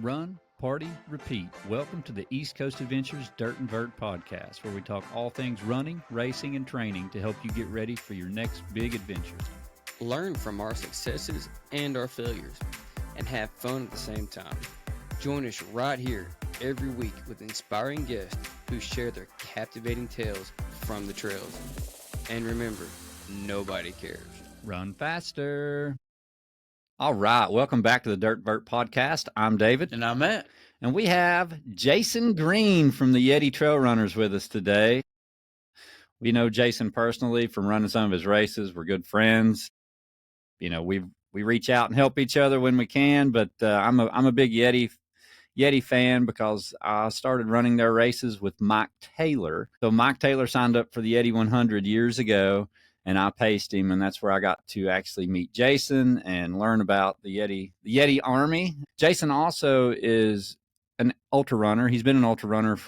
Run, party, repeat. Welcome to the East Coast Adventures Dirt and Vert Podcast, where we talk all things running, racing, and training to help you get ready for your next big adventure. Learn from our successes and our failures, and have fun at the same time. Join us right here every week with inspiring guests who share their captivating tales from the trails. And remember, nobody cares. Run faster. All right. Welcome back to the Dirt and Vert Podcast. I'm David. And I'm Matt. And we have Jason Green from the Yeti Trail Runners with us today. We know Jason personally from running some of his races. We're good friends. You know, we reach out and help each other when we can, but I'm a big Yeti fan because I started running their races with Mike Taylor. So Mike Taylor signed up for the Yeti 100 years ago, and I paced him, and that's where I got to actually meet Jason and learn about the Yeti Army. Jason also is an ultra runner. He's been an ultra runner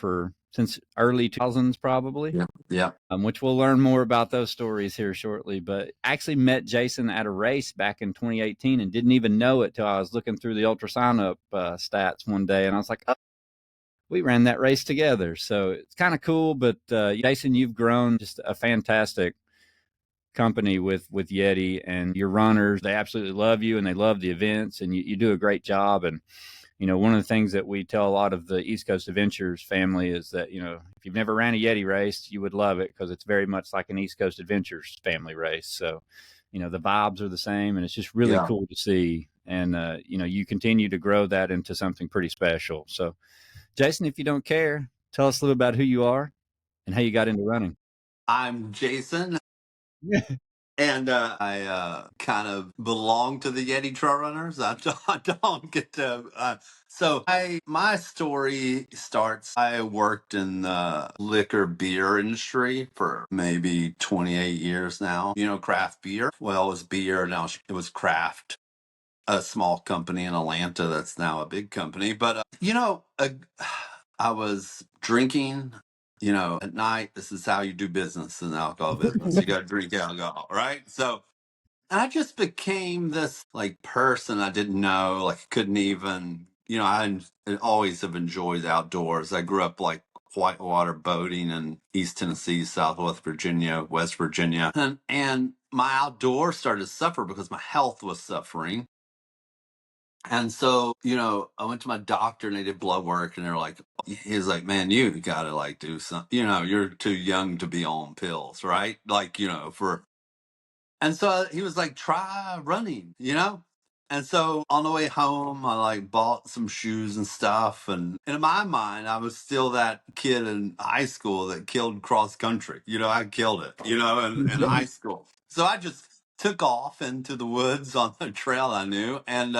since early 2000s, probably. Yeah. Which we'll learn more about those stories here shortly. But I actually met Jason at a race back in 2018 and didn't even know it till I was looking through the ultra sign up stats one day, and I was like, oh, we ran that race together. So it's kind of cool. But Jason, you've grown just a fantastic company with Yeti, and your runners, they absolutely love you and they love the events, and you do a great job. And you know, one of the things that we tell a lot of the East Coast Adventures family is that, you know, if you've never ran a Yeti race, you would love it because it's very much like an East Coast Adventures family race. So, you know, the vibes are the same, and it's just really cool to see. And, you know, you continue to grow that into something pretty special. So, Jason, if you don't care, tell us a little about who you are and how you got into running. I'm Jason. And I kind of belong to the Yeti Trail Runners. I don't get to. My story starts. I worked in the liquor beer industry for maybe 28 years now. You know, craft beer. Well, it was beer. Now it was craft. A small company in Atlanta that's now a big company. But, I was drinking. You know, at night, this is how you do business in the alcohol business. You got to drink alcohol, right? So I just became this like person I didn't know, like couldn't even, I always have enjoyed the outdoors. I grew up like whitewater boating in East Tennessee, Southwest Virginia, West Virginia. And my outdoors started to suffer because my health was suffering. And so, I went to my doctor and they did blood work and they're like, he's like, man, you got to like do something, you're too young to be on pills, right? Like, and so he was like, try running, And so on the way home, I like bought some shoes and stuff. And in my mind, I was still that kid in high school that killed cross country. I killed it, in high school. So I just took off into the woods on the trail I knew, and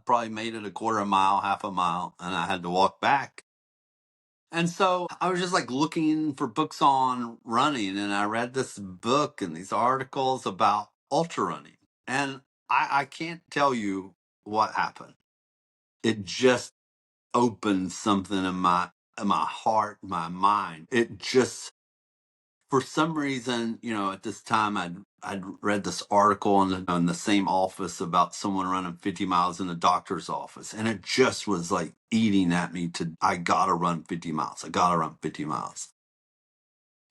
probably made it a quarter mile, half a mile, and I had to walk back. And so I was just like looking for books on running, and I read this book and these articles about ultra running. And I can't tell you what happened. It just opened something in my heart, my mind. It just, for some reason, at this time, I'd read this article in the same office about someone running 50 miles in the doctor's office. And it just was like eating at me I got to run 50 miles. I got to run 50 miles.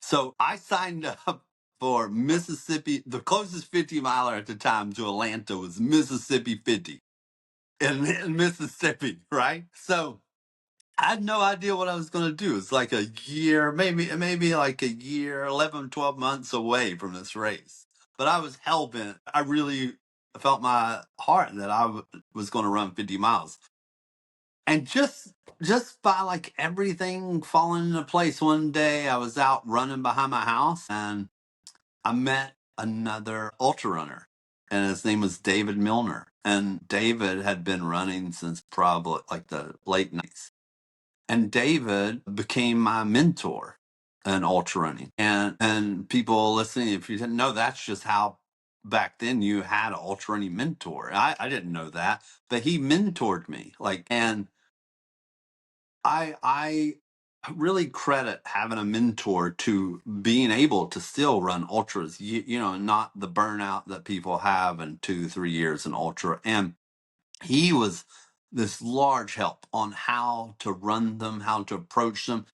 So I signed up for Mississippi. The closest 50 miler at the time to Atlanta was Mississippi 50 in Mississippi, right? So I had no idea what I was going to do. It's like a year, maybe like a year, 11, 12 months away from this race. But I was hell-bent. I really felt my heart that I was going to run 50 miles. And just by like everything falling into place, one day I was out running behind my house and I met another ultra runner, and his name was David Milner. And David had been running since probably like the late 90s. And David became my mentor in ultra running. And people listening, if you didn't know, that's just how back then you had an ultra running mentor. I didn't know that, but he mentored me. And I really credit having a mentor to being able to still run ultras, not the burnout that people have in 2-3 years in ultra. And he was this large help on how to run them, how to approach them.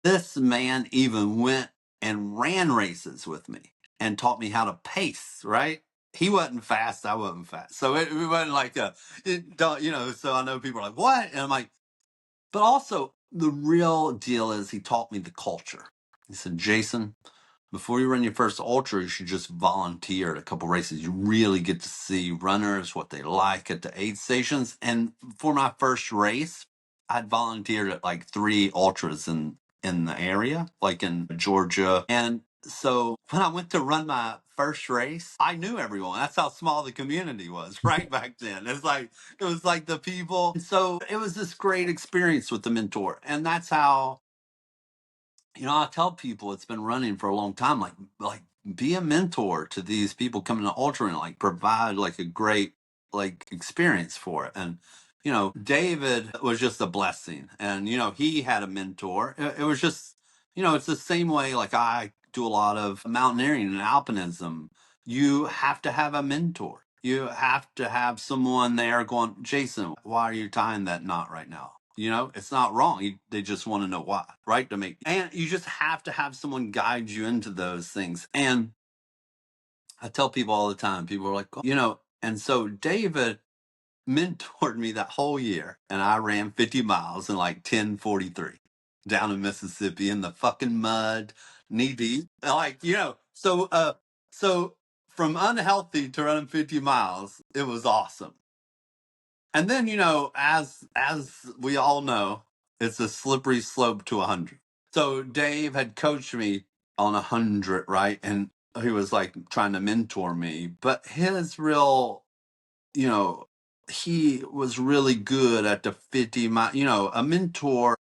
This man even went and ran races with me and taught me how to pace, right? He wasn't fast, I wasn't fast. So it wasn't like so I know people are like, what? And I'm like, but also the real deal is he taught me the culture. He said, Jason, before you run your first ultra, you should just volunteer at a couple races. You really get to see runners, what they like at the aid stations. And for my first race, I'd volunteered at like 3 ultras in the area, like in Georgia. And so when I went to run my first race, I knew everyone. That's how small the community was right back then. It was like the people. And so it was this great experience with the mentor. And that's how, I tell people it's been running for a long time, like be a mentor to these people coming to ultra and like provide like a great like experience for it. And David was just a blessing, and he had a mentor. It was just, it's the same way like I do a lot of mountaineering and alpinism. You have to have a mentor. You have to have someone there going, Jason, why are you tying that knot right now? It's not wrong. They just want to know why, right? And you just have to have someone guide you into those things. And I tell people all the time, people are like, and so David mentored me that whole year, and I ran 50 miles in like 10:43 down in Mississippi in the fucking mud, knee deep. Like, so from unhealthy to running 50 miles, it was awesome. And then, as we all know, it's a slippery slope to 100. So Dave had coached me on 100, right? And he was like trying to mentor me, but his real, he was really good at the 50 mile, a mentor.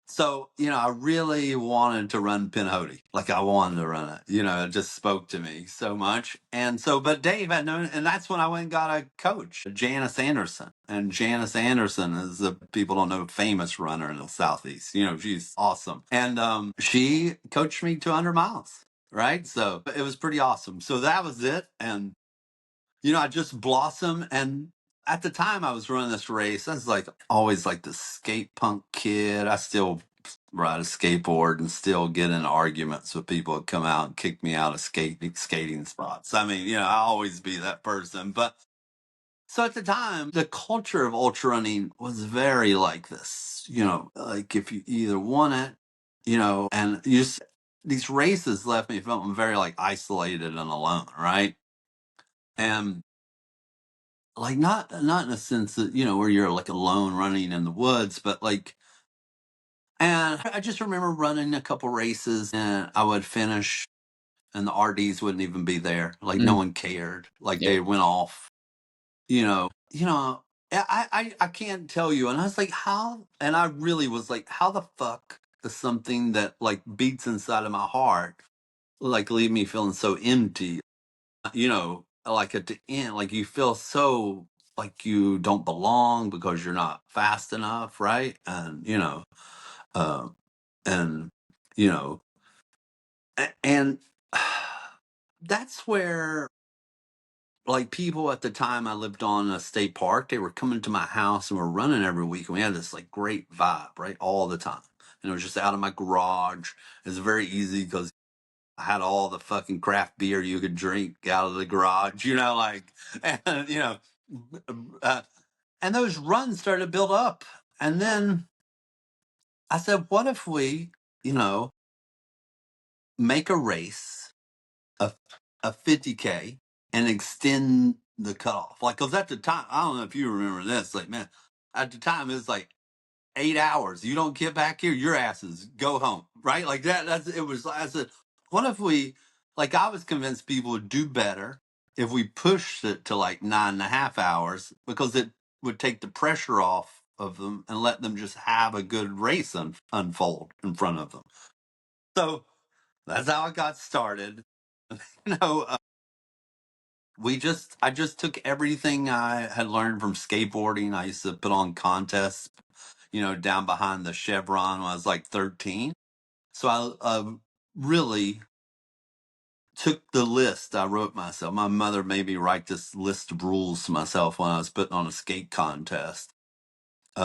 So, I really wanted to run Pinhoti. Like I wanted to run it. It just spoke to me so much. And so, but Dave had known, and that's when I went and got a coach, Janice Anderson. And Janice Anderson is, the people don't know, famous runner in the Southeast. She's awesome. And she coached me 200 miles, right? So it was pretty awesome. So that was it. And I just blossomed. And at the time I was running this race, I was like always like the skate punk kid. I still ride a skateboard and still get in arguments with people that come out and kick me out of skating spots. I mean, I always be that person. But so at the time, the culture of ultra running was very like this, like if you either won it, and these races left me feeling very like isolated and alone, right? And like not in a sense that where you're like alone running in the woods, but like, and I just remember running a couple races and I would finish and the RDs wouldn't even be there, like no one cared, like they went off, I can't tell you. And I was like, how? And I really was like, how the fuck does something that like beats inside of my heart like leave me feeling so empty? Like at the end, like you feel so like you don't belong because you're not fast enough, right? And uh, and you know, and that's where like people at the time I lived on a state park, they were coming to my house and we're running every week, and we had this like great vibe, right, all the time. And it was just out of my garage. It was very easy because I had all the fucking craft beer you could drink out of the garage, like, and, uh, and those runs started to build up. And then I said, what if we, make a race, a, a 50K, and extend the cutoff? Like, because at the time, I don't know if you remember this, like, man, at the time, it was like 8 hours. You don't get back here, your asses go home, right? Like it was, I said, what if we, like, I was convinced people would do better if we pushed it to like 9.5 hours, because it would take the pressure off of them and let them just have a good race unfold in front of them. So that's how it got started. you know, uh, I just took everything I had learned from skateboarding. I used to put on contests, down behind the Chevron when I was like 13. So I really took the list I wrote myself. My mother made me write this list of rules to myself when I was putting on a skate contest. When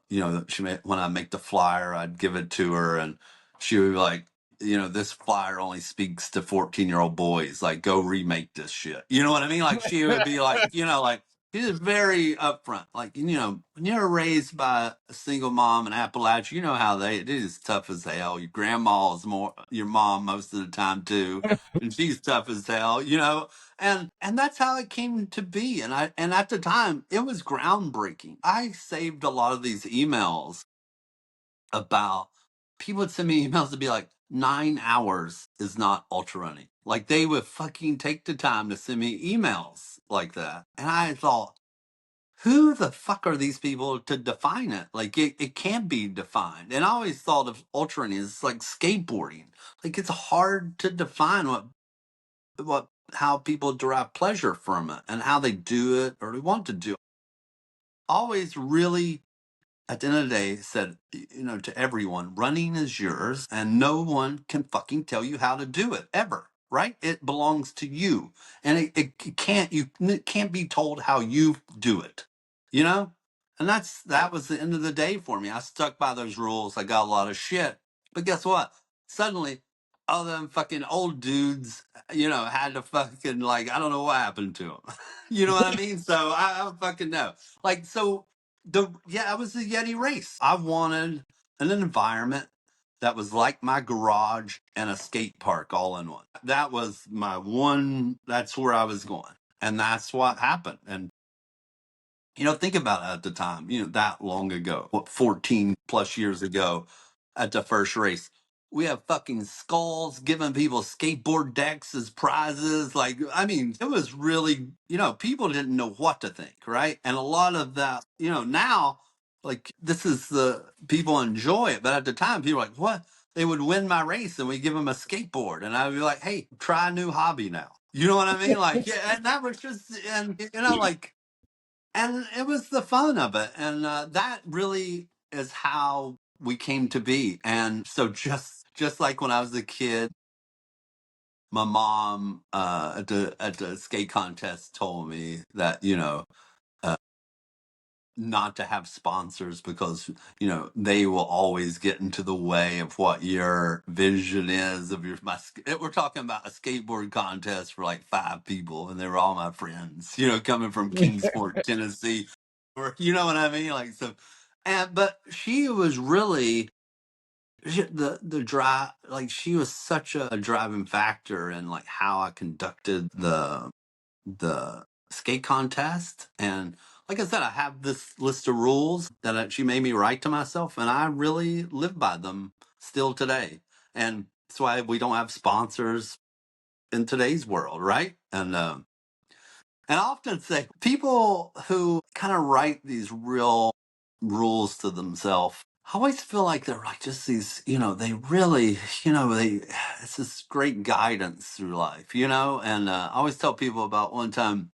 I make the flyer, I'd give it to her, and she would be like, this flyer only speaks to 14-year-old boys. Like, go remake this shit. You know what I mean? Like, she would be like, like, she was very upfront. Like, when you're raised by a single mom in Appalachia, you know how it is tough as hell. Your grandma is more your mom most of the time too, and she's tough as hell. And that's how it came to be. And at the time it was groundbreaking. I saved a lot of these emails about people would send me emails to be like, 9 hours is not ultra running. Like, they would fucking take the time to send me emails like that. And I thought, who the fuck are these people to define it? Like, it can't be defined. And I always thought of ultra running as like skateboarding. Like, it's hard to define how people derive pleasure from it and how they do it or they want to do it. Always really, at the end of the day, said, to everyone, running is yours and no one can fucking tell you how to do it ever. Right? It belongs to you. And it can't be told how you do it. And that was the end of the day for me. I stuck by those rules. I got a lot of shit. But guess what? Suddenly, all them fucking old dudes, had to fucking, like, I don't know what happened to them. You know what I mean? So I don't fucking know. Like, so it was the Yeti race. I wanted an environment that was like my garage and a skate park all in one. That was that's where I was going. And that's what happened. And think about it at the time, that long ago, 14 plus years ago at the first race. We have fucking skulls giving people skateboard decks as prizes. Like, I mean, it was really, people didn't know what to think, right? And a lot of that, now, like, this is people enjoy it. But at the time, people were like, what? They would win my race and we give them a skateboard. And I would be like, hey, try a new hobby now. You know what I mean? Like, yeah, and that was just, and, like, and it was the fun of it. And that really is how we came to be. And so just like when I was a kid, my mom at the skate contest told me that, uh, not to have sponsors because they will always get into the way of what your vision is of we're talking about a skateboard contest for like 5 people, and they were all my friends, coming from Kingsport, Tennessee, or you know what I mean, like, so. But she was really the drive, like, she was such a driving factor in like how I conducted the skate contest. And like I said, I have this list of rules that she made me write to myself, and I really live by them still today. And that's why we don't have sponsors in today's world, right? And I often say people who kind of write these real rules to themselves, I always feel like they're like just these, they really, it's this great guidance through life, And I always tell people about one time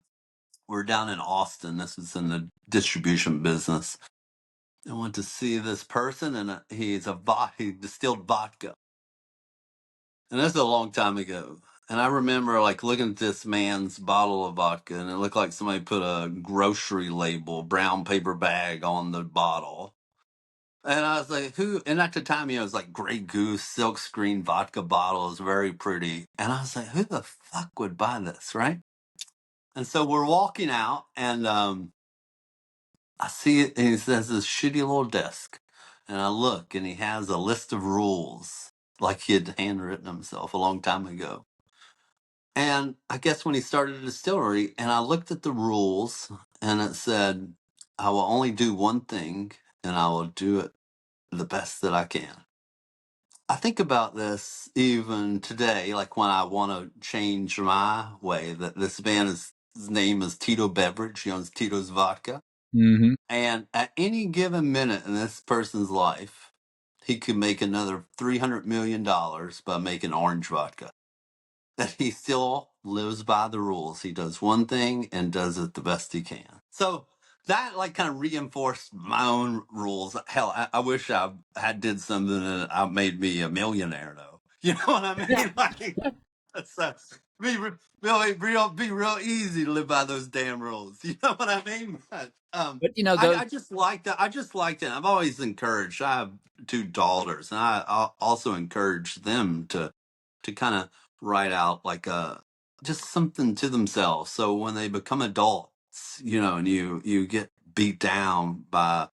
we're down in Austin. This was in the distribution business. I went to see this person, and he distilled vodka. And this is a long time ago. And I remember like looking at this man's bottle of vodka, and it looked like somebody put a grocery label, brown paper bag on the bottle. And I was like, who? And at the time, it was like Grey Goose, silk screen vodka bottle. It was very pretty. And I was like, who the fuck would buy this, right? And so we're walking out, and I see it, and he says this shitty little desk. And I look, and he has a list of rules, like he had handwritten himself a long time ago. And I guess when he started a distillery, and I looked at the rules, and it said, I will only do one thing, and I will do it the best that I can. I think about this even today, like when I want to change my way, that this man his name is Tito Beverage, he owns Tito's Vodka. Mm-hmm. And at any given minute in this person's life, he could make another $300 million by making orange vodka. That he still lives by the rules. He does one thing and does it the best he can. So that like kind of reinforced my own rules. Hell, I wish I had did something that made me a millionaire though. You know what I mean? Like, so be real easy to live by those damn rules. You know what I mean? But those. I just like that. I just like that. I've always encouraged. I have two daughters, and I also encourage them to kind of write out like a just something to themselves. So when they become adults, and you get beat down by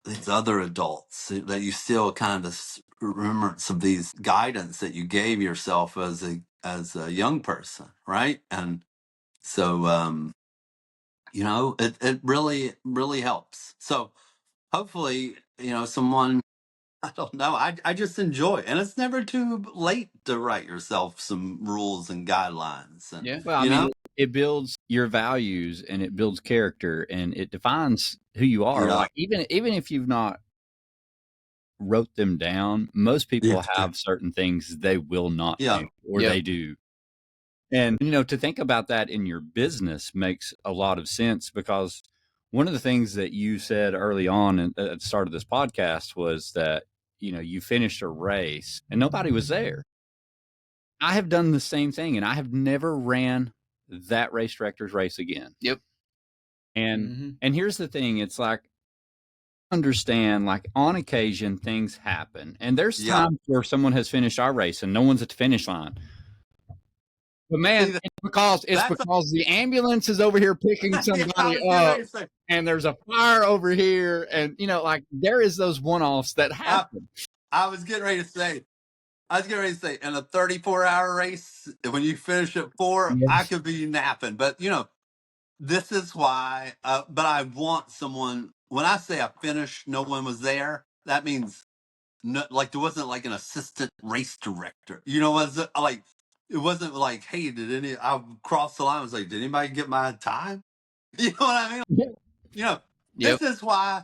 these other adults, that you still kind of remembrance of these guidance that you gave yourself as a young person, right? And so it really helps. So hopefully, someone, I don't know, I just enjoy it. And it's never too late to write yourself some rules and guidelines, and Yeah. Well, I mean, it builds your values and it builds character and it defines who you are. yeah, Like even if you've not wrote them down, most yeah, people have certain things they will not yeah, do or Yep. they do. And to think about that in your business makes a lot of sense, because one of the things that you said early on at the start of this podcast was that you finished a race and nobody was there. I have done the same thing and I have never ran that race director's race again. Yep. And Mhm. and here's the thing, it's like, understand, like, on occasion things happen and there's yeah. times where someone has finished our race and no one's at the finish line. But man, See, it's that's because the ambulance is over here picking yeah, I somebody was getting up ready to say. and there's a fire over here, and like, there is those one-offs that happen. I was getting ready to say. In a 34-hour race, when you finish at 4, I Yes. could be napping. But this is why. But I want someone. When I say I finished, no one was there. That means no, like there wasn't like an assistant race director. Was it like it wasn't like, hey, did any? I crossed the line. I was like, did anybody get my time? You know what I mean? Yep. This is why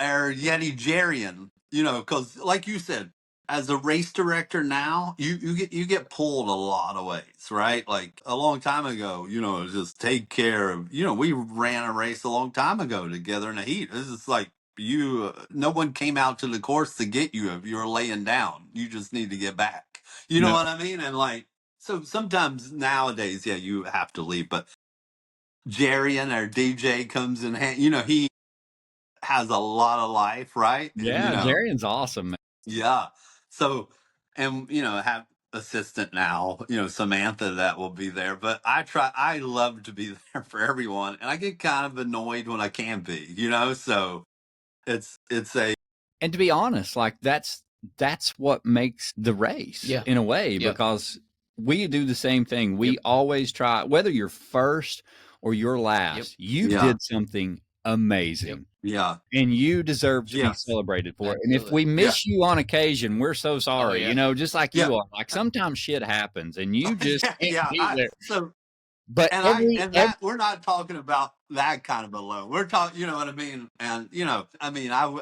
or Yeti Jarian, because like you said, as a race director now, you get pulled a lot of ways, right? Like a long time ago, just take care of, we ran a race a long time ago together in the heat. This is like no one came out to the course to get you if you were laying down. You just need to get back. You know No. what I mean? And like, so sometimes nowadays, yeah, you have to leave, but Jarian, our DJ, comes in hand, he has a lot of life, right? And Yeah, Jarian's awesome, man. yeah. So, and have assistant now, Samantha that will be there. But I love to be there for everyone, and I get kind of annoyed when I can't be, So it's a And to be honest, like, that's what makes the race, Yeah. in a way, Yep. because we do the same thing. We always try, whether you're first or you're last, you Yeah. did something amazing. yeah. And you deserve to be Yes. celebrated for it. And if Absolutely. we miss you on occasion, we're so sorry. yeah. Just like Yeah. you are. Like, sometimes shit happens and you just can't be there. So But and that we're not talking about that kind of a low. We're talking, you know what I mean? And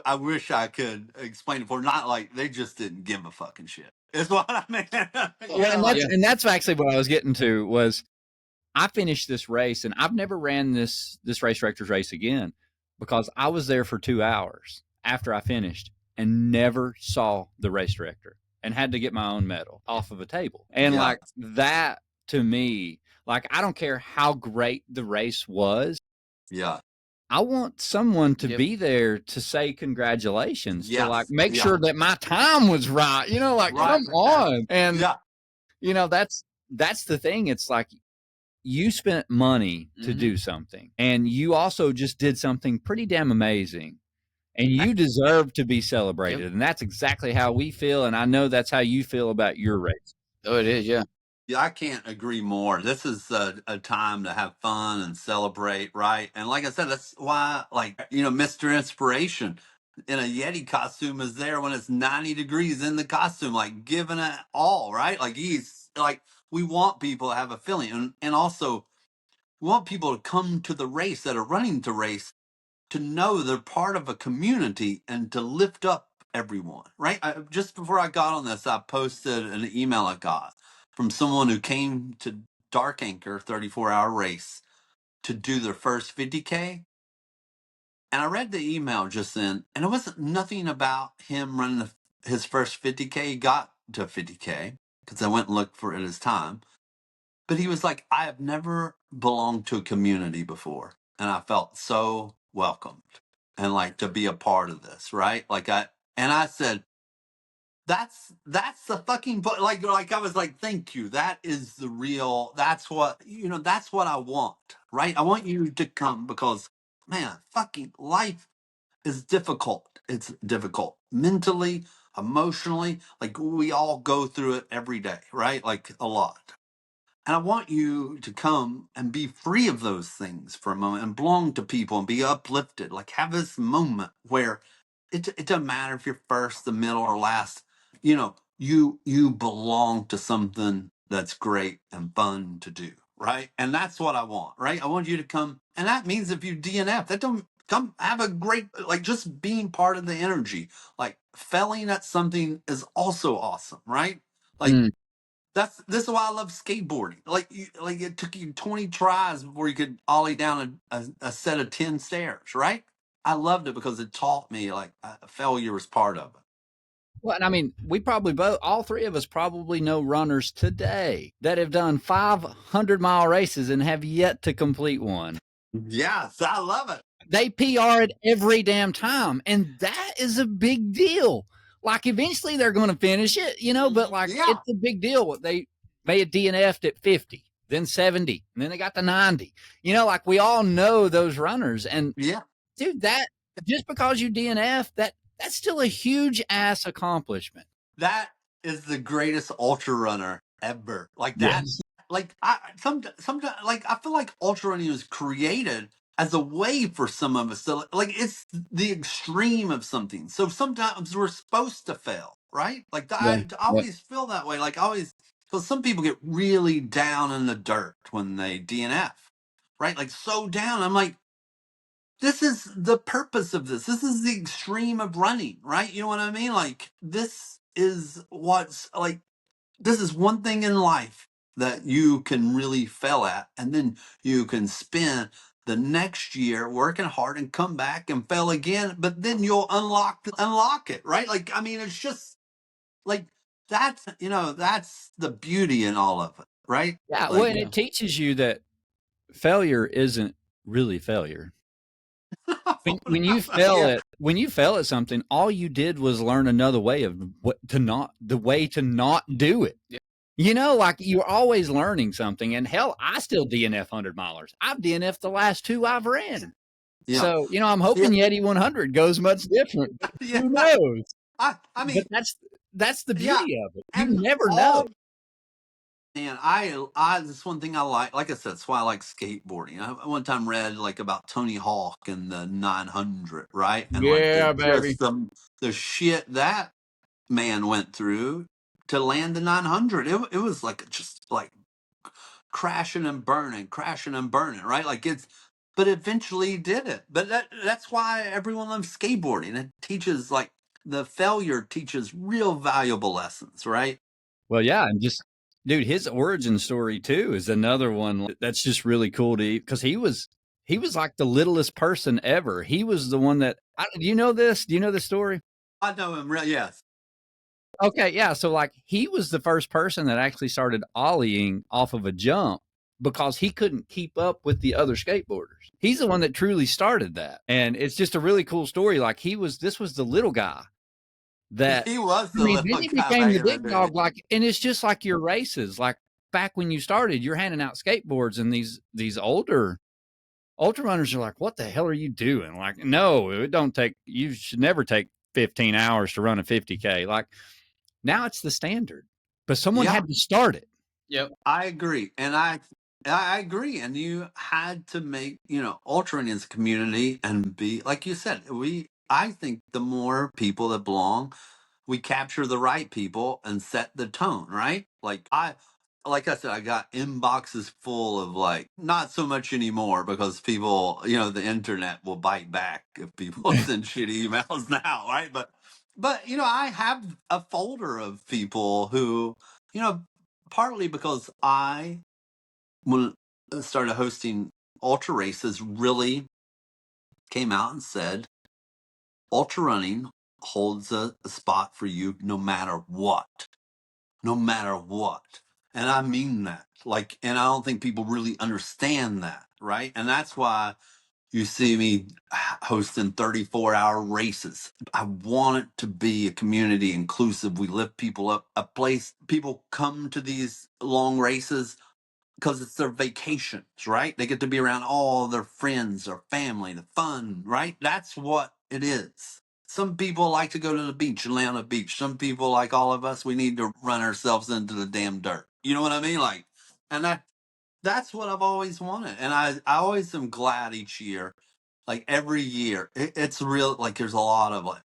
I wish I could explain it for not like they just didn't give a fucking shit. Is what I mean. well, and that's actually what I was getting to was, I finished this race and I've never ran this race director's race again, because I was there for 2 hours after I finished and never saw the race director and had to get my own medal off of a table. And Yeah. like, that to me, like, I don't care how great the race was. Yeah. I want someone to Yep. be there to say congratulations, to Yes. like make Yeah. sure that my time was right. Like, Right. come on. And Yeah. that's the thing. It's like, you spent money to Mhm. do something, and you also just did something pretty damn amazing, and you deserve to be celebrated. Yep. And that's exactly how we feel. And I know that's how you feel about your race. Oh, it is. Yeah. Yeah, I can't agree more. This is a time to have fun and celebrate, right? And like I said, that's why, like, Mr. Inspiration in a Yeti costume is there when it's 90 degrees in the costume, like giving it all, right? Like he's like, we want people to have a feeling. And also, we want people to come to the race that are running the race to know they're part of a community and to lift up everyone, right? Just before I got on this, I posted an email I got from someone who came to Dark Anchor 34-hour race to do their first 50K. And I read the email just then, and it wasn't nothing about him running his first 50K. He got to 50K because I went and looked for it at his time. But he was like, I have never belonged to a community before. And I felt so welcomed and like to be a part of this, right? And I said, that's the fucking like I was like, thank you. That is the real, that's what, that's what I want, right? I want you to come because, man, fucking life is difficult. It's difficult mentally, emotionally. Like we all go through it every day, right? Like a lot. And I want you to come and be free of those things for a moment and belong to people and be uplifted. Like have this moment where it doesn't matter if you're first, the middle, or last. You belong to something that's great and fun to do, right? And that's what I want, right? I want you to come, and that means if you DNF, that don't come have a great, like, just being part of the energy. Like failing at something is also awesome, right? Like Mm. this is why I love skateboarding. Like it took you 20 tries before you could ollie down a set of 10 stairs, right? I loved it because it taught me like failure was part of it. Well, and I mean, we probably both, all three of us probably know runners today that have done 500-mile races and have yet to complete one. Yes, I love it. They PR it every damn time. And that is a big deal. Like eventually they're going to finish it, but like it's a big deal. They had DNF'd at 50, then 70, and then they got to 90. Like we all know those runners. And yeah, dude, that just because you DNF, that's still a huge ass accomplishment. That is the greatest ultra runner ever. Like that. Yes. Like sometimes like I feel like ultra running was created as a way for some of us to, like, it's the extreme of something. So sometimes we're supposed to fail, right? Like I always feel that way. Like because some people get really down in the dirt when they DNF, right? Like so down. I'm like, this is the purpose of this. This is the extreme of running, right? You know what I mean? Like this is one thing in life that you can really fail at, and then you can spend the next year working hard and come back and fail again, but then you'll unlock it, right? Like, I mean, it's just like that's the beauty in all of it, right? Yeah. Like, Well, and it teaches you that failure isn't really failure. When you fail at something, all you did was learn another way of the way to not do it. Yeah. Like you're always learning something. And hell, I still DNF 100-milers. I've DNF'd the last two I've ran. yeah. So, I'm hoping Yeti 100 goes much different. Yeah. Who knows? I mean, but that's the beauty of it. You and never know. And I this one thing I like I said, that's why I like skateboarding. I one time read like about Tony Hawk and the 900, right? And Yeah, baby. just the shit that man went through to land the 900. It was like just like crashing and burning, right? Like but eventually he did it. But that's why everyone loves skateboarding. It teaches, like, the failure teaches real valuable lessons, right? Well, yeah, and just, dude, his origin story too is another one that's just really cool because he was like the littlest person ever. He was the one that, do you know this? Do you know the story? I know him, yes. Okay, yeah. So like he was the first person that actually started ollieing off of a jump because he couldn't keep up with the other skateboarders. He's the one that truly started that. And it's just a really cool story. Like this was the little guy that he was the little then he guy became the back in big the dog. day. Like, and it's just like your races. Like back when you started, you're handing out skateboards, and these older ultra runners are like, "What the hell are you doing?" Like, no, it don't take. You should never take 15 hours to run a 50K. Like now, it's the standard, but someone had to start it. Yep. I agree, and I agree, and you had to make ultra running as a community and be, like you said, I think the more people that belong, we capture the right people and set the tone, right? Like I said, I got inboxes full of, like, not so much anymore because people, the internet will bite back if people send shit emails now, right? But I have a folder of people who, partly because I, when I started hosting ultra races, really came out and said, ultra running holds a spot for you no matter what. No matter what. And I mean that. Like, and I don't think people really understand that, right? And that's why you see me hosting 34-hour races. I want it to be a community inclusive. We lift people up, a place people come to these long races because it's their vacations, right? They get to be around all their friends or family, the fun, right? That's what it is. Some people like to go to the beach and lay on the beach. Some people, like all of us, we need to run ourselves into the damn dirt. You know what I mean? Like, and that's what I've always wanted. And I always am glad each year, like every year, it's real. Like there's a lot of like,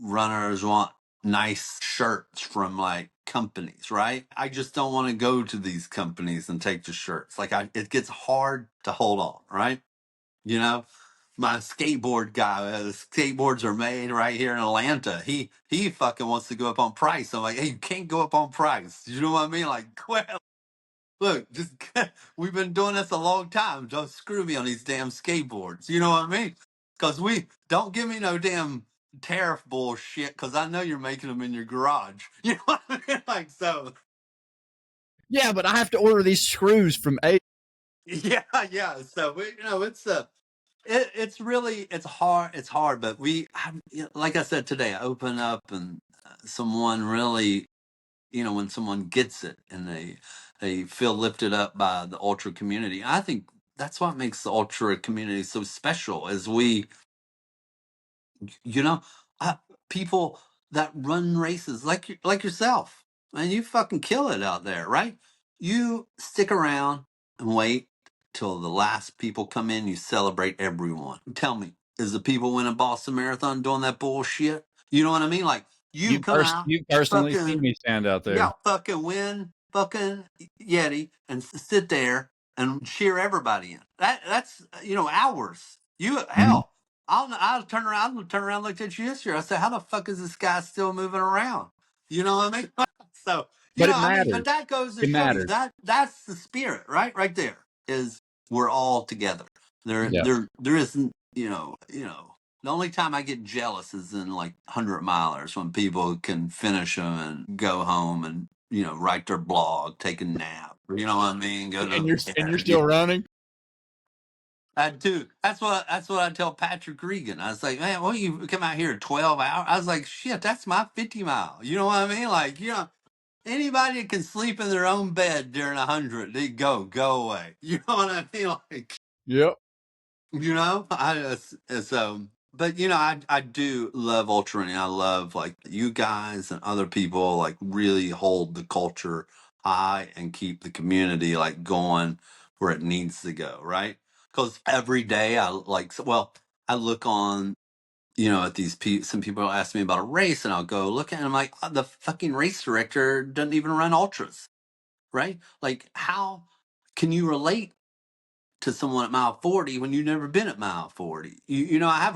runners want nice shirts from like companies, right? I just don't want to go to these companies and take the shirts. Like it gets hard to hold on, right? You know, my skateboard guy, the skateboards are made right here in Atlanta. He fucking wants to go up on price. I'm like, hey, you can't go up on price. You know what I mean? Like, well, look, just we've been doing this a long time. Don't screw me on these damn skateboards. You know what I mean? Because we don't give me no damn tariff bullshit. Because I know you're making them in your garage. You know what I mean? Like so. Yeah, but I have to order these screws from A. Yeah, yeah. So it's really it's hard. It's hard, but like I said today, I open up and someone really, when someone gets it and they feel lifted up by the ultra community. I think that's what makes the ultra community so special is you know, I, people that run races like yourself, and you fucking kill it out there, right? You stick around and wait till the last people come in. You celebrate everyone. Tell me, is the people winning Boston Marathon doing that bullshit? You know what I mean? Like you come out, You personally see fucking me stand out there. yeah, fucking win, fucking Yeti, and sit there and cheer everybody in. That's hours. Mhm. Hell, I'll turn around and look at you this year. I said, how the fuck is this guy still moving around? You know what I mean? So But it but matters. that goes to It show you matters. that's the spirit, right? Right there is we're all together. Yeah. There isn't the only time I get jealous is in like 100 milers when people can finish them and go home and write their blog, take a nap. You know what I mean? Go And to you're bed. still running? I do. That's what I tell Patrick Regan. I was like, man, well, you come out here 12 hours. I was like, shit, that's my 50 mile. You know what I mean? Like, anybody that can sleep in their own bed during 100, they go away. You know what I mean? Like, Yep. I just so. But I do love ultra running. I love like you guys and other people like really hold the culture high and keep the community like going where it needs to go, right? Because every day I look on at these people. Some people ask me about a race, and I'll go look at it, and I'm like, the fucking race director doesn't even run ultras, right? Like, how can you relate to someone at mile 40 when you've never been at mile 40? I have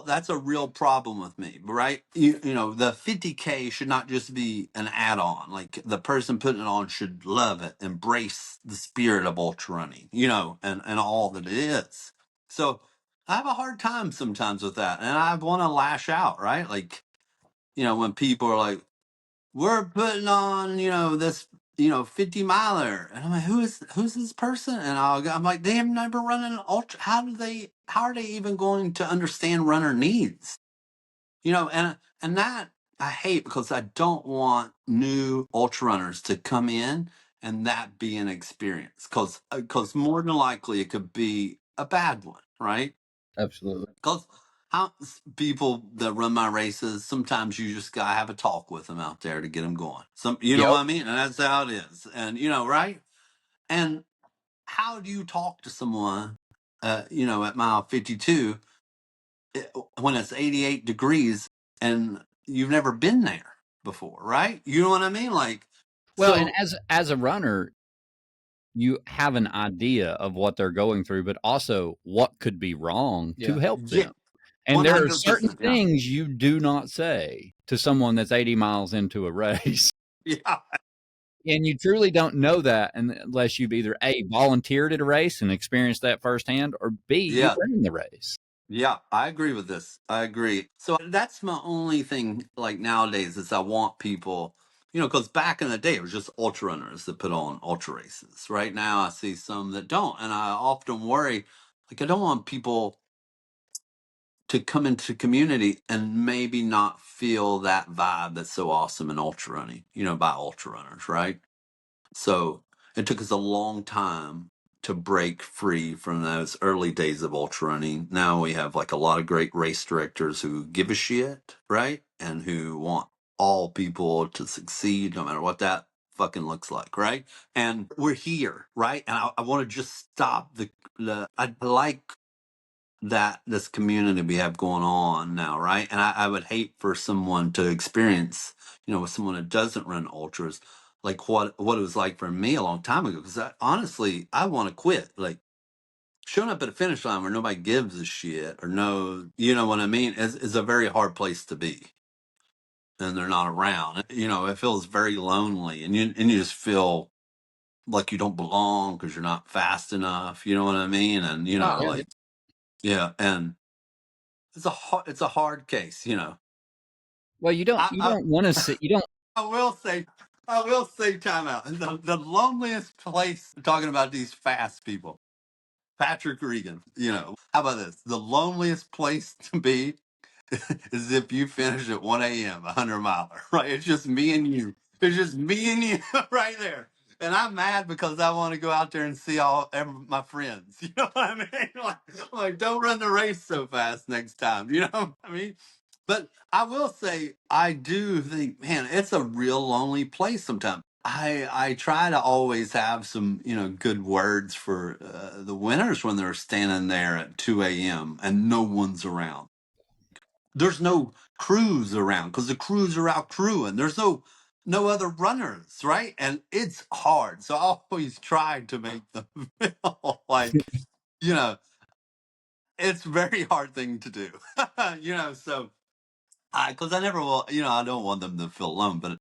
that's a real problem with me, right? The 50K should not just be an add-on. Like the person putting it on should love it, embrace the spirit of ultra running, and all that it is. So I have a hard time sometimes with that, and I want to lash out, right? Like, when people are like, we're putting on, this, 50 miler. And I'm like, who's this person? And I'm like, they have never run an ultra. How are they even going to understand runner needs? And that I hate because I don't want new ultra runners to come in and that be an experience because more than likely it could be a bad one, right? Absolutely. Because how people that run my races, sometimes you just gotta have a talk with them out there to get them going. You know Yep. what I mean? And that's how it is. And right? And how do you talk to someone, at mile 52 when it's 88 degrees and you've never been there before, right? You know what I mean? Like, Well, and so as a runner, you have an idea of what they're going through, but also what could be wrong to Yeah. help yeah, them. And there are certain 100%. Yeah, things you do not say to someone that's 80 miles into a race. yeah, And you truly don't know that unless you've either A, volunteered at a race and experienced that firsthand, or B, you yeah. ran the race. Yeah, I agree with this. I agree. So that's my only thing like nowadays is I want people, because back in the day, it was just ultra runners that put on ultra races. Right now, I see some that don't. And I often worry, like, I don't want people to come into community and maybe not feel that vibe that's so awesome in ultra running, by ultra runners, right? So it took us a long time to break free from those early days of ultra running. Now we have like a lot of great race directors who give a shit, right? And who want all people to succeed no matter what that fucking looks like, right? And we're here, right? And I want to just stop I like that this community we have going on now, right? And I would hate for someone to experience, with someone that doesn't run ultras, like what it was like for me a long time ago. Because honestly, I want to quit. Like showing up at a finish line where nobody gives a shit or no, you know what I mean, is a very hard place to be. And they're not around. It feels very lonely, and you just feel like you don't belong because you're not fast enough. You know what I mean? And Oh, yeah. like yeah, and it's a hard case, Well, you don't I want to sit. You don't. I will say time out. The loneliest place, talking about these fast people, Patrick Regan, how about this? The loneliest place to be is if you finish at 1 a.m., 100-miler, right? It's just me and you. It's just me and you right there. And I'm mad because I want to go out there and see my friends. You know what I mean? Like, don't run the race so fast next time. You know what I mean? But I will say, I do think, man, it's a real lonely place sometimes. I try to always have some, good words for the winners when they're standing there at 2 a.m. and no one's around. There's no crews around because the crews are out crewing. There's no other runners, right? And it's hard. So I always try to make them feel like, you know, it's a very hard thing to do. So because I never will, I don't want them to feel alone, but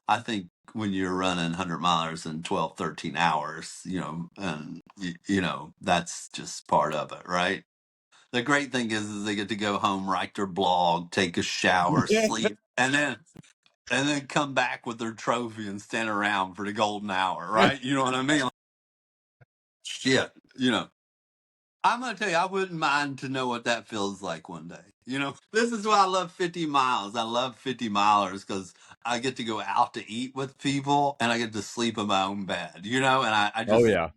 I think when you're running 100 miles in 12, 13 hours, and that's just part of it, right? The great thing is they get to go home, write their blog, take a shower, sleep, and then come back with their trophy and stand around for the golden hour, right? You know what I mean? Like, shit, I'm gonna tell you, I wouldn't mind to know what that feels like one day. This is why I love 50 miles. I love 50 milers because I get to go out to eat with people and I get to sleep in my own bed. And I Oh just yeah.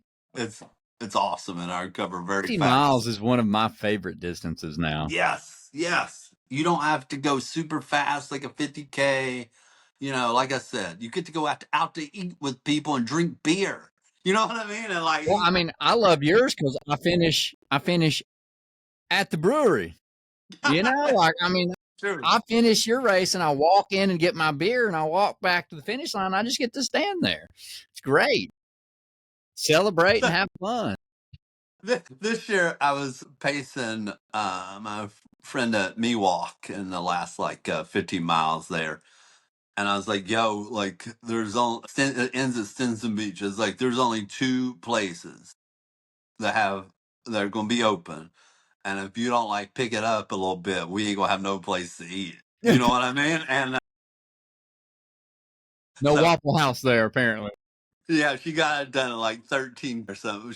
it's awesome, and I recover very 50 fast. miles is one of my favorite distances now. Yes, yes. You don't have to go super fast like a 50K. Like I said, you get to go out to eat with people and drink beer. You know what I mean? And like, Well, I mean, I love yours because I finish at the brewery. Like I mean, true. I finish your race and I walk in and get my beer and I walk back to the finish line. I just get to stand there. It's great. Celebrate and have fun. This year, I was pacing my friend at Miwok in the last 15 miles there. And I was like, yo, like, it ends at Stinson Beach. It's like, there's only two places that are going to be open. And if you don't pick it up a little bit, we ain't going to have no place to eat. You know what I mean? And No Waffle House there, apparently. yeah, she got it done in 13 or something.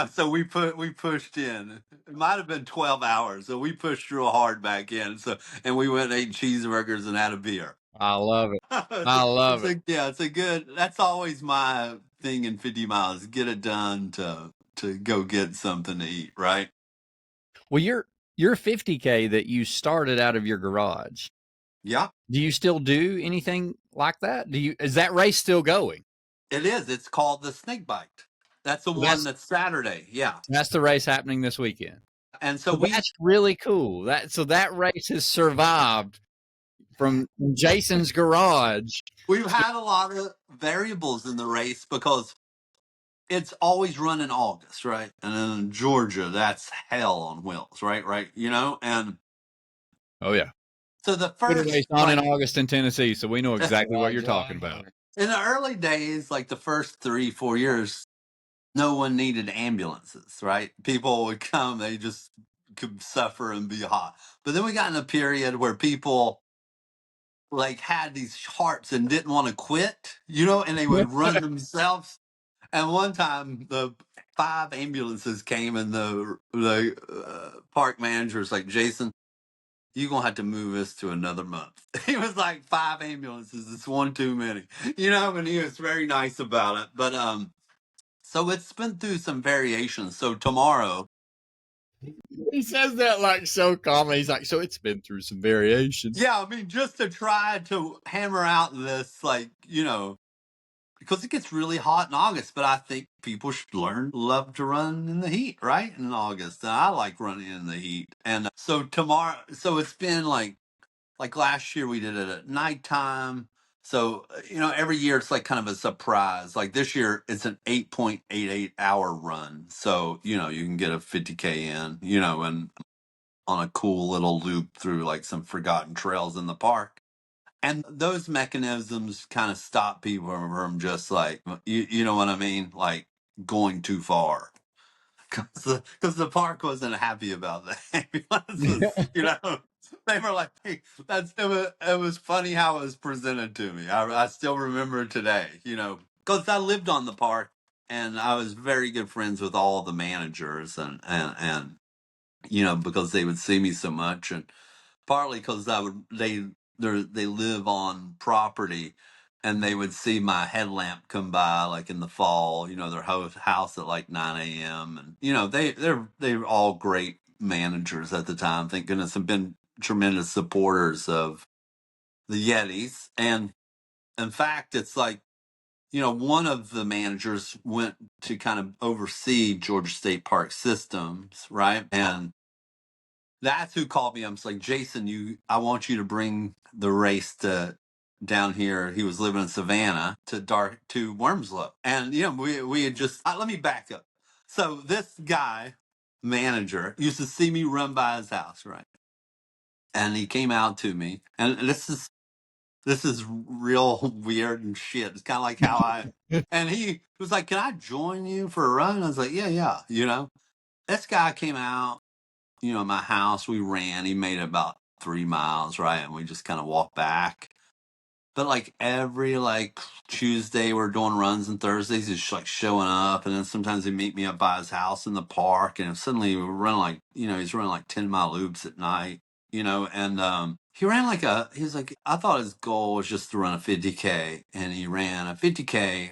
So we pushed in. It might have been 12 hours. So we pushed real hard back in. And we went and ate cheeseburgers and had a beer. I love it. I love it. It's a good, that's always my thing in 50 miles. Get it done to go get something to eat, right? Well, your 50K that you started out of your garage. Yeah. Do you still do anything like that? Is that race still going? It is. It's called the Snake Bite. That's the one that's Saturday. Yeah. That's the race happening this weekend. And so that's really cool. That race has survived from Jason's garage. We've had a lot of variables in the race because it's always run in August, right? And then in Georgia, that's hell on wheels, right? Right. And oh yeah. So the first race on in August in Tennessee, so we know exactly what you're talking about. In the early days, the first 3-4 years, no one needed ambulances, right? People would come, they just could suffer and be hot. But then we got in a period where people like had these hearts and didn't want to quit, you know, and they would run themselves. And one time, the 5 ambulances came, and the park manager was like, "Jason, you're gonna have to move us to another month." He was like, 5 ambulances, it's one too many, you know, and he was very nice about it. But so it's been through some variations. So tomorrow, He says that like so calmly. He's like, so it's been through some variations. yeah, I mean, just to try to hammer out this, like, you know, because it gets really hot in August, but I think people should love to run in the heat, right? In August. And I like running in the heat. And so tomorrow, so it's been like last year we did it at nighttime. So, you know, every year it's like kind of a surprise. Like this year it's an 8.88 hour run. So, you know, you can get a 50K in, you know, and on a cool little loop through like some forgotten trails in the park. And those mechanisms kind of stop people from just like, you know what I mean? Like going too far. Because the park wasn't happy about the ambulances, you know. They were like, hey, it was funny how it was presented to me. I still remember today, you know, because I lived on the park and I was very good friends with all the managers and you know, because they would see me so much, and partly because they live on property, and they would see my headlamp come by like in the fall, you know, their house at like 9 a.m. and you know they're all great managers at the time. Thank goodness, have been tremendous supporters of the Yetis, and in fact, it's like, you know, one of the managers went to kind of oversee Georgia State Park systems, right? And that's who called me. I'm just like, Jason, I want you to bring the race to down here. He was living in Savannah to Wormslow. And, you know, we had just, let me back up. So this guy, manager, used to see me run by his house, right? And he came out to me, and this is real weird and shit. It's kind of like how and he was like, "Can I join you for a run?" I was like, yeah, you know. This guy came out, you know, my house. We ran. He made about 3 miles, right? And we just kind of walked back. But like every like Tuesday, we're doing runs, and Thursdays he's like showing up, and then sometimes he'd meet me up by his house in the park, and suddenly we were running like, you know, he's running like 10 mile loops at night, you know, and he ran he was like, I thought his goal was just to run a 50K, and he ran a 50K,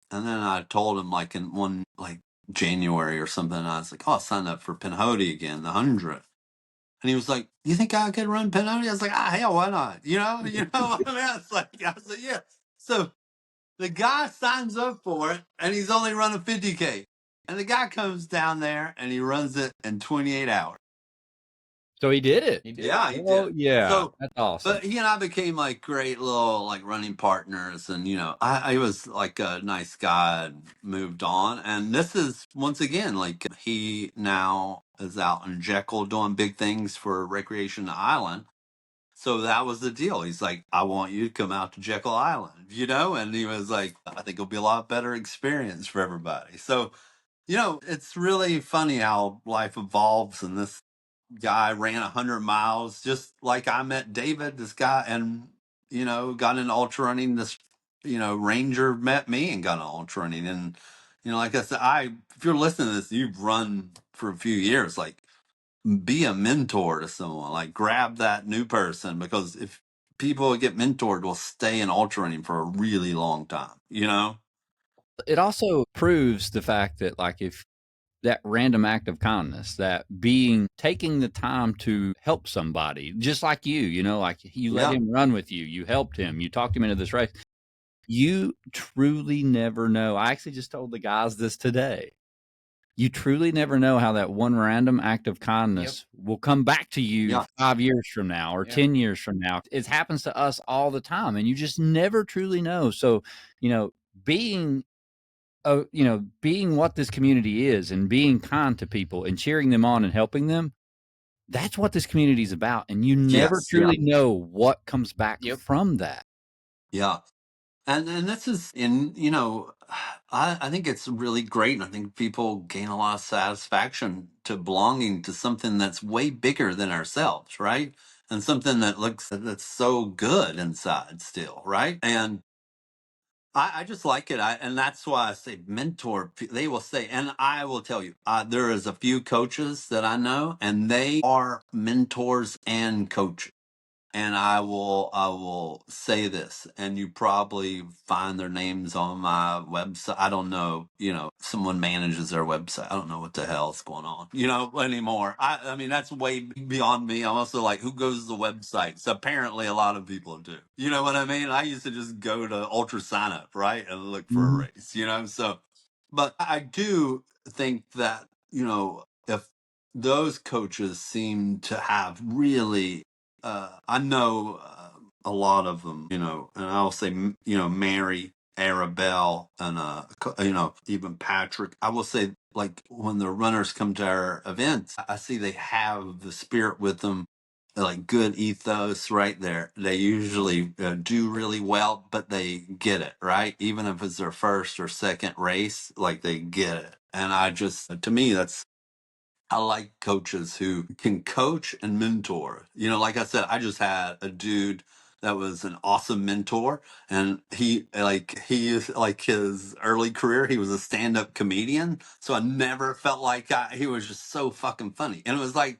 and then I told him like in one like January or something, I was like, oh, I signed up for Pinhoti again, the 100. And he was like, "You think I could run Pinhoti?" I was like, hell, why not? You know what I mean? I was like, yeah. So the guy signs up for it, and he's only running 50K. And the guy comes down there, and he runs it in 28 hours. So he did it. Yeah, he Oh, did. yeah. So, that's awesome. but he and I became like great little like running partners, and you know, I was like a nice guy and moved on. And this is once again like he now is out in Jekyll doing big things for Recreation Island. So that was the deal. He's like, I want you to come out to Jekyll Island, you know? And he was like, I think it'll be a lot better experience for everybody. So, you know, it's really funny how life evolves, and this guy ran 100 miles just like I met David, this guy, and you know, got into ultra running. This, you know, Ranger met me and got into ultra running. And you know, like I said, if you're listening to this, you've run for a few years, like be a mentor to someone, like grab that new person, because if people get mentored will stay in ultra running for a really long time, you know. It also proves the fact that, like, if that random act of kindness, that taking the time to help somebody, just like you know, like you let him run with you, you helped him, you talked him into this race. You truly never know. I actually just told the guys this today. You truly never know how that one random act of kindness will come back to you 5 years from now or 10 years from now. It happens to us all the time, and you just never truly know. So, you know, being what this community is, and being kind to people and cheering them on and helping them, that's what this community is about. And you never truly know what comes back from that. Yeah. And this is you know, I think it's really great. And I think people gain a lot of satisfaction to belonging to something that's way bigger than ourselves, right? and something that's so good inside still, right? And I just like it. And that's why I say mentor. They will say, and I will tell you, there is a few coaches that I know, and they are mentors and coaches. And I will say this, and you probably find their names on my website. I don't know, someone manages their website. I don't know what the hell's going on, anymore. I mean, that's way beyond me. I'm also like, who goes to the websites? Apparently, a lot of people do. You know what I mean? I used to just go to Ultra Sign Up, right, and look for a Mhm. race. So, but I do think that if those coaches seem to have really I know a lot of them, and I'll say, Mary, Arabelle, and, even Patrick. I will say, like, when the runners come to our events, I see they have the spirit with them, like good ethos right there. They usually do really well, but they get it, right? Even if it's their first or second race, like they get it. And to me, I like coaches who can coach and mentor. Like I said, I just had a dude that was an awesome mentor, and he is like his early career, he was a stand-up comedian. So I never felt like he was just so fucking funny. And it was like,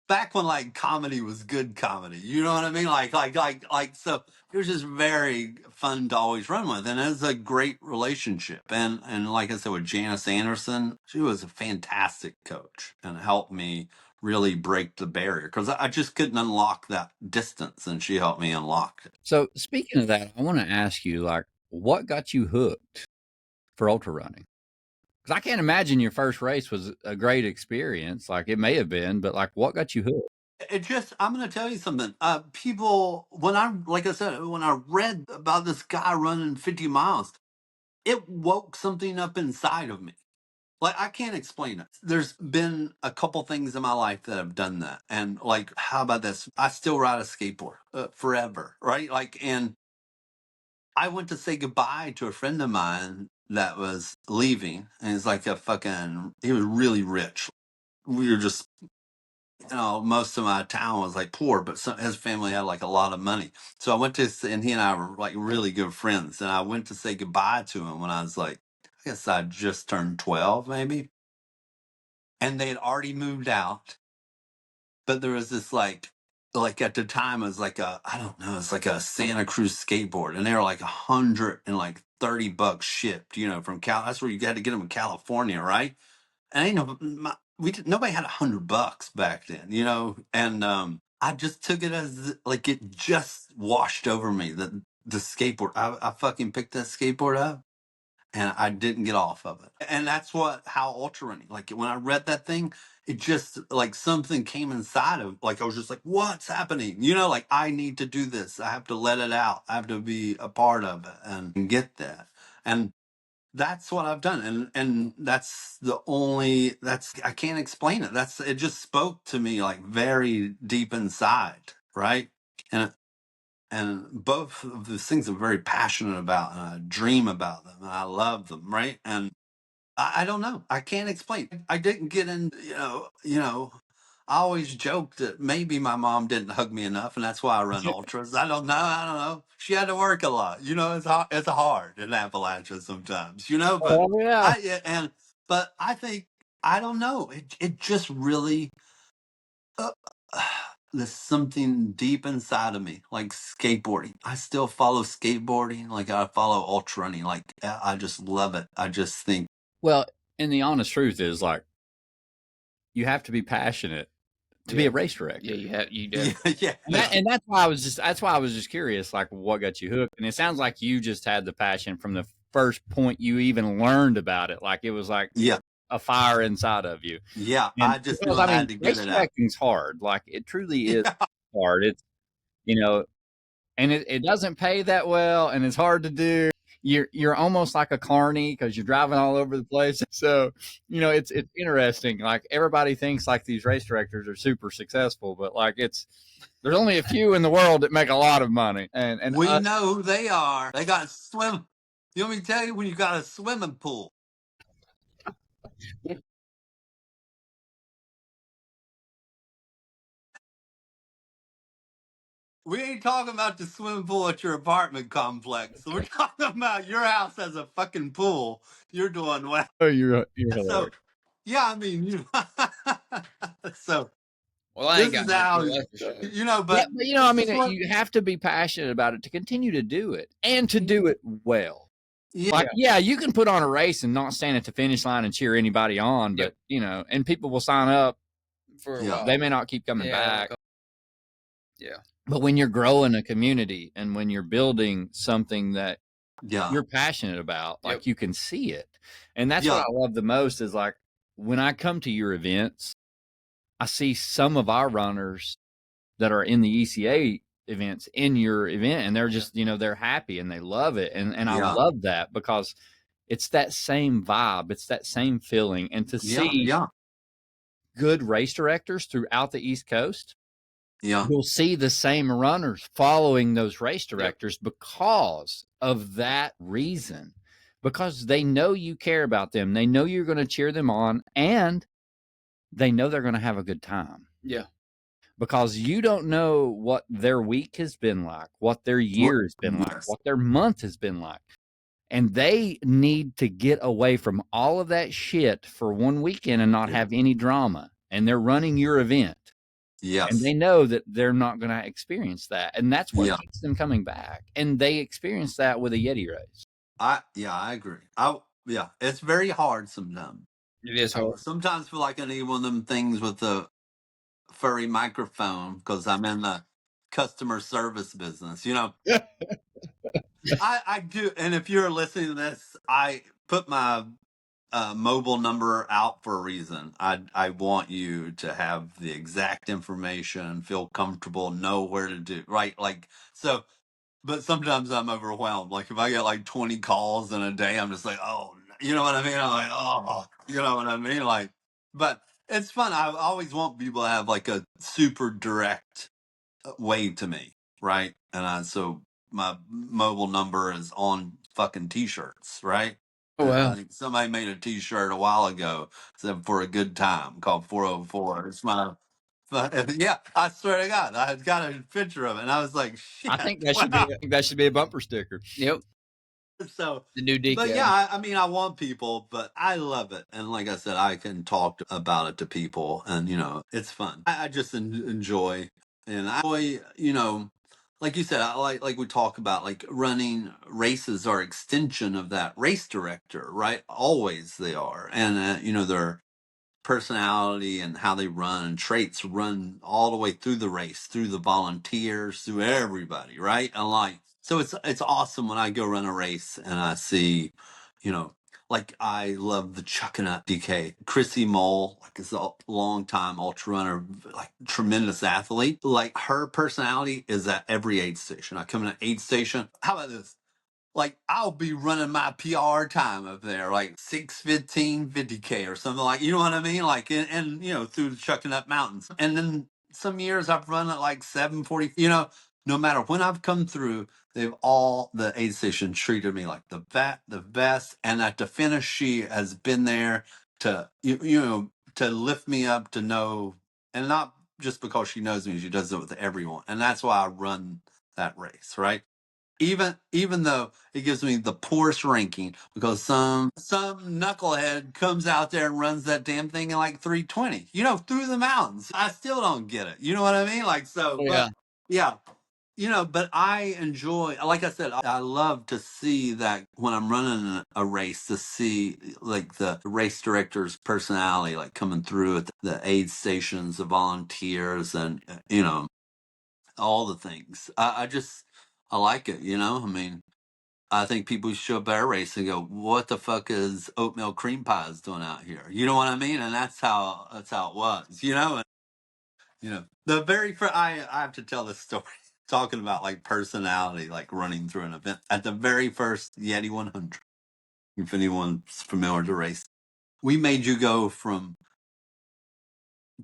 back when like comedy was good comedy. You know what I mean? So it was just very fun to always run with, and it's a great relationship. And like I said, with Janice Anderson, she was a fantastic coach and helped me really break the barrier, because I just couldn't unlock that distance, and she helped me unlock it. So speaking of that, I want to ask you, like, what got you hooked for ultra running? Because I can't imagine your first race was a great experience. Like, it may have been, but like, what got you hooked? I'm going to tell you something. People, like I said, when I read about this guy running 50 miles, it woke something up inside of me. Like, I can't explain it. There's been a couple things in my life that have done that. And like, how about this? I still ride a skateboard forever, right? Like, and I went to say goodbye to a friend of mine that was leaving, and he's like he was really rich. We were just, most of my town was like poor, but his family had like a lot of money. So I went and he and I were like really good friends. And I went to say goodbye to him when I was like, I guess I just turned 12, maybe. And they had already moved out. But there was this like at the time it was like I don't know, it's like a Santa Cruz skateboard, and they were like $130 shipped, from That's where you had to get them in California, right? And nobody had $100 back then, and I just took it as like it just washed over me, the skateboard. I fucking picked that skateboard up, and I didn't get off of it. And that's how ultra running, like when I read that thing, it just like something came inside of, like, I was just like, what's happening? Like, I need to do this. I have to let it out. I have to be a part of it and get that. And that's what I've done. And I can't explain it. It just spoke to me like very deep inside. Right. And both of these things I'm very passionate about, and I dream about them, and I love them, right? And I don't know. I can't explain. I didn't get in, I always joke that maybe my mom didn't hug me enough, and that's why I run ultras. I don't know. I don't know. She had to work a lot. It's hard in Appalachia sometimes, but Oh yeah. but I think, I don't know. It just really, uh, there's something deep inside of me, like skateboarding. I still follow skateboarding, like I follow ultra running. Like, I just love it. I just think, Well, and the honest truth is, like, you have to be passionate to be a race Yeah, director. you yeah, definitely. yeah, And that's why I was just curious, like, what got you hooked? And it sounds like you just had the passion from the first point you even learned about it. Like, it was like yeah, a fire inside of you. yeah. And I just knew because I I had mean, to get race it out. directing's hard. Like, it truly is Yeah, hard. It's, you know, and it doesn't pay that well, and it's hard to do. You're almost like a carny because you're driving all over the place. So, it's interesting. Like, everybody thinks like these race directors are super successful, but like, there's only a few in the world that make a lot of money. And we know who they are. They got to swim. You want me to tell you, when you got a swimming pool? We ain't talking about the swimming pool at your apartment complex. We're talking about your house has a fucking pool. You're doing well. Oh, you're So, hilarious. yeah, I mean, so Well, I this ain't got is no how, clue, that's for sure. but but I mean, you have to be passionate about it to continue to do it and to do it well. yeah, Like, yeah, you can put on a race and not stand at the finish line and cheer anybody on, but and people will sign up For a Yeah. while. they may not keep coming back. Yeah. But when you're growing a community and when you're building something that yeah, you're passionate about, like Yep. you can see it. And that's what I love the most is like when I come to your events, I see some of our runners that are in the ECA events in your event, and they're just, they're happy and they love it. And I Yeah. love that because it's that same vibe, it's that same feeling. And to see good race directors throughout the East Coast, you'll see the same runners following those race directors because of that reason, because they know you care about them. They know you're going to cheer them on, and they know they're going to have a good time. Yeah. Because you don't know what their week has been like, what their year has been like, what their month has been like. And they need to get away from all of that shit for one weekend and not have any drama. And they're running your event. Yes. And they know that they're not going to experience that. And that's what keeps them coming back. And they experience that with a Yeti race. I agree. It's very hard sometimes. It is hard. Sometimes feel like I need one of them things with the furry microphone because I'm in the customer service business. I do. And if you're listening to this, I put my mobile number out for a reason. I want you to have the exact information, feel comfortable, know where to do right. Like so. But sometimes I'm overwhelmed. Like if I get like 20 calls in a day, I'm just like, oh, you know what I mean? I'm like, oh, you know what I mean? Like, but it's fun. I always want people to have like a super direct way to me, right? So my mobile number is on fucking t-shirts, right? Oh, wow. I think somebody made a t-shirt a while ago, said for a good time, called 404. It's my yeah, I swear to God, I got a picture of it, and I was like, "Shit!" I think that should be a bumper sticker. Yep. So The new decal. but yeah, I mean, I want people, but I love it, and like I said, I can talk about it to people, and it's fun. I just enjoy, and I enjoy, like you said, I like we talk about like running races are extension of that race director, right? Always they are, and they're personality and how they run and traits run all the way through the race, through the volunteers, through everybody, right? And like, so it's awesome when I go run a race and I see, like I love the Chuckanut DK. Chrissy Mole, like is a long time ultra runner, like tremendous athlete. Like her personality is at every aid station. I come in at aid station. How about this? Like I'll be running my PR time up there, like 6:15, 50K or something like, you know what I mean? Like, and through the Chuckanut Mountains. And then some years I've run at like 7:40, no matter when I've come through, the aid station treated me like the best. And at the finish, she has been there to, to lift me up, to know, and not just because she knows me, she does it with everyone. And that's why I run that race, right? Even though it gives me the poorest ranking because some knucklehead comes out there and runs that damn thing in like 3:20, through the mountains. I still don't get it. You know what I mean? Like so, but yeah, but I enjoy. Like I said, I love to see that when I'm running a race, to see like the race director's personality, like coming through at the aid stations, the volunteers, and all the things. I like it, I mean, I think people show up at a race and go, what the fuck is oatmeal cream pies doing out here? You know what I mean? And that's how it was, the very first, I have to tell this story talking about like personality, like running through an event at the very first Yeti 100. If anyone's familiar with the race, we made you go from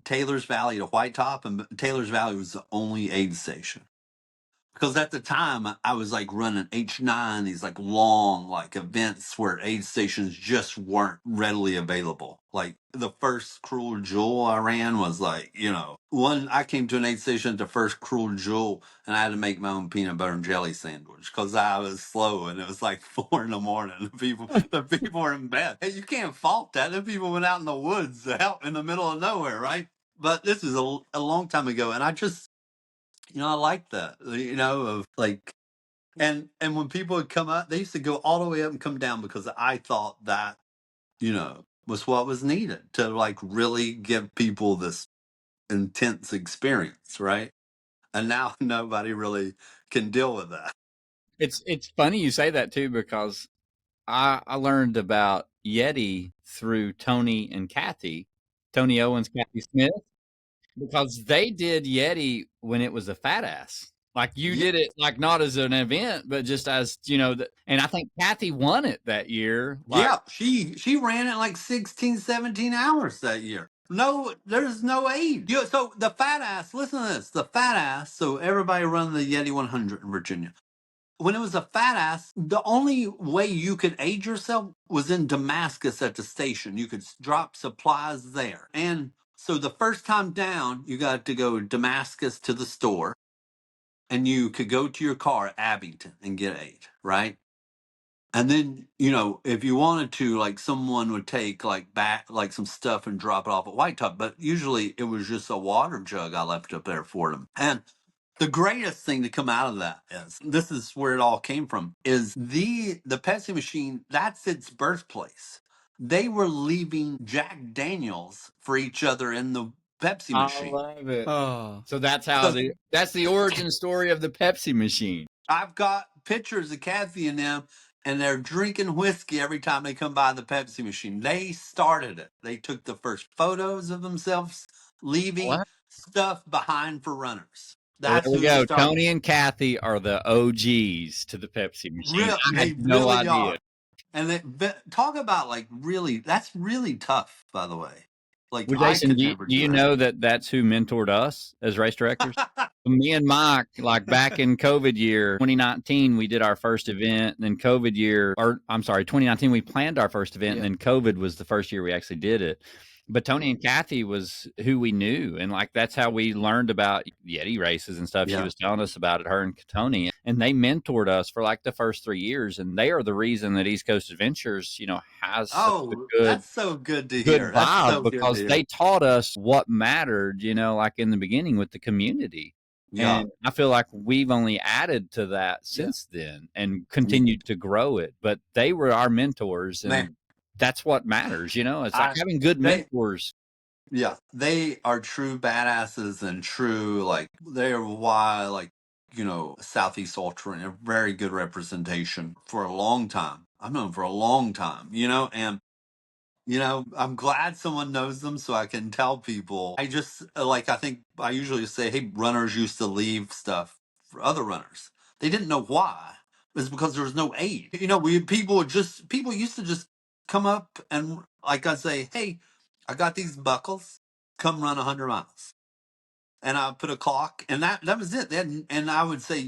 Taylor's Valley to White Top, and Taylor's Valley was the only aid station. because at the time I was like running H9, these like long like events where aid stations just weren't readily available. Like the first Cruel Jewel I ran was like, one, I came to an aid station at the first Cruel Jewel and I had to make my own peanut butter and jelly sandwich because I was slow and it was like 4 in the morning. The people were in bed. Hey, you can't fault that. The people went out in the woods to help in the middle of nowhere, right? But this is a long time ago, and I just, I like that, of like, and when people would come up, they used to go all the way up and come down because I thought that, was what was needed to like really give people this intense experience, right? And now nobody really can deal with that. It's funny you say that too, because I learned about Yeti through Tony and Kathy, Tony Owens, Kathy Smith, because they did Yeti when it was a fat ass. Like you Yeah, did it like not as an event, but just as and I think Kathy won it that year. Like, yeah, she ran it like 16, 17 hours that year. No, there's no aid. So the fat ass, listen to this. The fat ass, so everybody run the Yeti 100 in Virginia. When it was a fat ass, the only way you could aid yourself was in Damascus at the station. You could drop supplies there. And so the first time down, you got to go Damascus to the store and you could go to your car at Abington and get aid, right? And then, if you wanted to, like someone would take like back like some stuff and drop it off at White Top, but usually it was just a water jug I left up there for them. And the greatest thing to come out of that is, this is where it all came from, is the Pepsi machine, that's its birthplace. They were leaving Jack Daniels for each other in the Pepsi I machine. love it. Oh, So that's how that's the origin story of the Pepsi machine. I've got pictures of Kathy and them, and they're drinking whiskey every time they come by the Pepsi machine. They started it. They took the first photos of themselves leaving What? stuff behind for runners. Well, That's there we who go. started. Tony and Kathy are the OGs to the Pepsi machine. I They had no really idea. are. And talk about like really, that's really tough, by the way. Like Well, I Jason, could do you, never do you do know that that's who mentored us as race directors? Me and Mike, like back in COVID year 2019, we did our first event. And then COVID year, or I'm sorry, 2019, we planned our first event. Yeah. And then COVID was the first year we actually did it. But Tony and Kathy was who we knew. And like that's how we learned about Yeti races and stuff. She Yeah. was telling us about it, her and Tony. And they mentored us for like the first 3 years. And they are the reason that East Coast Adventures, has such a Oh, good that's so good to hear. That's vibe, so good to because hear. they taught us what mattered, like in the beginning with the community. Yeah. And I feel like we've only added to that since then and continued to grow it. But they were our mentors, and Man, that's what matters. It's like I having good they mentors. yeah, they are true badasses and true, like they are why, like, Southeast Ultra and a very good representation for a long time. I've known for a long time, and I'm glad someone knows them so I can tell people. I just like, I think I usually say, hey, runners used to leave stuff for other runners. They didn't know why. It's because there was no aid. People used to just come up and, like, I say, hey, I got these buckles. Come run 100 miles. And I put a clock, and that was it. And I would say,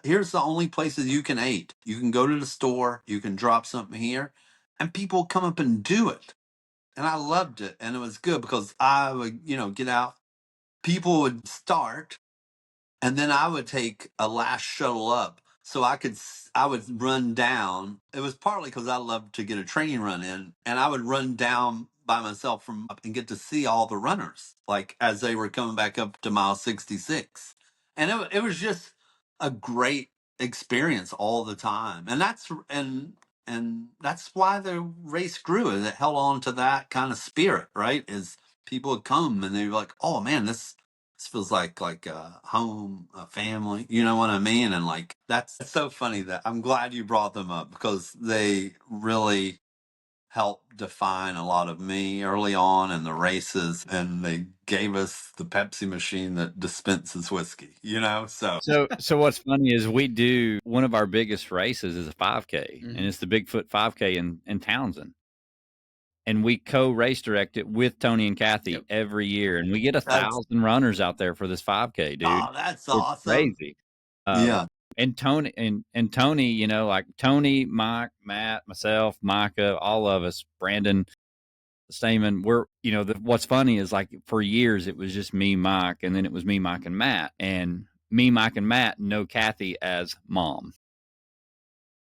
here's the only places you can aid. You can go to the store, you can drop something here, and people come up and do it. And I loved it, and it was good because I would, get out. People would start, and then I would take a last shuttle up, so I would run down. It was partly because I loved to get a training run in, and I would run down by myself from up and get to see all the runners, like as they were coming back up to mile 66, and it was just a great experience all the time, and that's why the race grew, and it held on to that kind of spirit, right? Is people would come and they were like, oh man, this feels like a home, a family. You know what I mean? And like that's so funny that I'm glad you brought them up because they really helped define a lot of me early on in the races, and they gave us the Pepsi machine that dispenses whiskey. So So what's funny is we do one of our biggest races is a 5K, Mhm. and it's the Bigfoot 5K in Townsend. And we co-race direct it with Tony and Kathy Yep. every year, and we get that's 1,000 runners out there for this 5K, dude. that's It's awesome. crazy. Yeah. And Tony, and Tony, you know, like Tony, Mike, Matt, myself, Micah, all of us, Brandon, Stamen, we're, you know, what's funny is like for years it was just me, Mike, and then it was me, Mike, and Matt. And me, Mike, and Matt know Kathy as mom.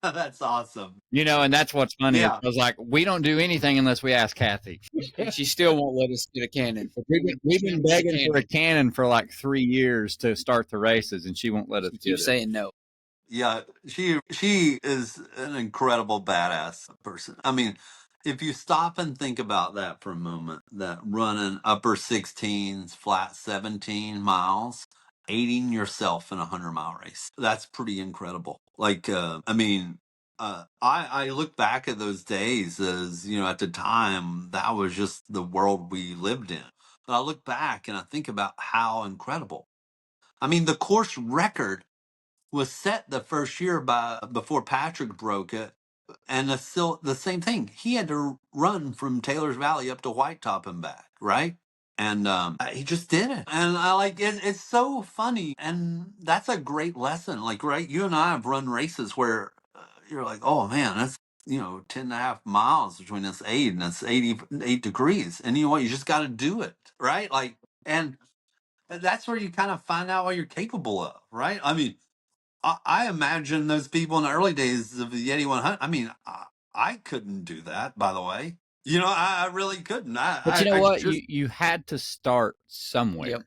That's awesome. You know, and that's what's funny. Yeah. It was like, we don't do anything unless we ask Kathy. And she still won't let us get a cannon. We've been begging for a cannon for like 3 years to start the races, and she won't let us She get keeps it. saying no. Yeah, she is an incredible badass person. I mean, if you stop and think about that for a moment, that running upper 16s, flat 17 miles, aiding yourself in a 100-mile race, that's pretty incredible. Like, I mean, I look back at those days as, you know, at the time, that was just the world we lived in. But I look back and I think about how incredible. I mean, the course record was set the first year before Patrick broke it, and the same thing. He had to run from Taylor's Valley up to White Top and back, right? And he just did it, and I like it. It's so funny, and that's a great lesson. Like, right, you and I have run races where you're like, oh man, that's 10.5 miles between us eight, and that's 88 degrees, and you know what? You just got to do it, right? Like, and that's where you kind of find out what you're capable of, right? I mean, I imagine those people in the early days of the Yeti 100. I mean, I couldn't do that, by the way. You know, I really couldn't. But you know what? You had to start somewhere. Yep.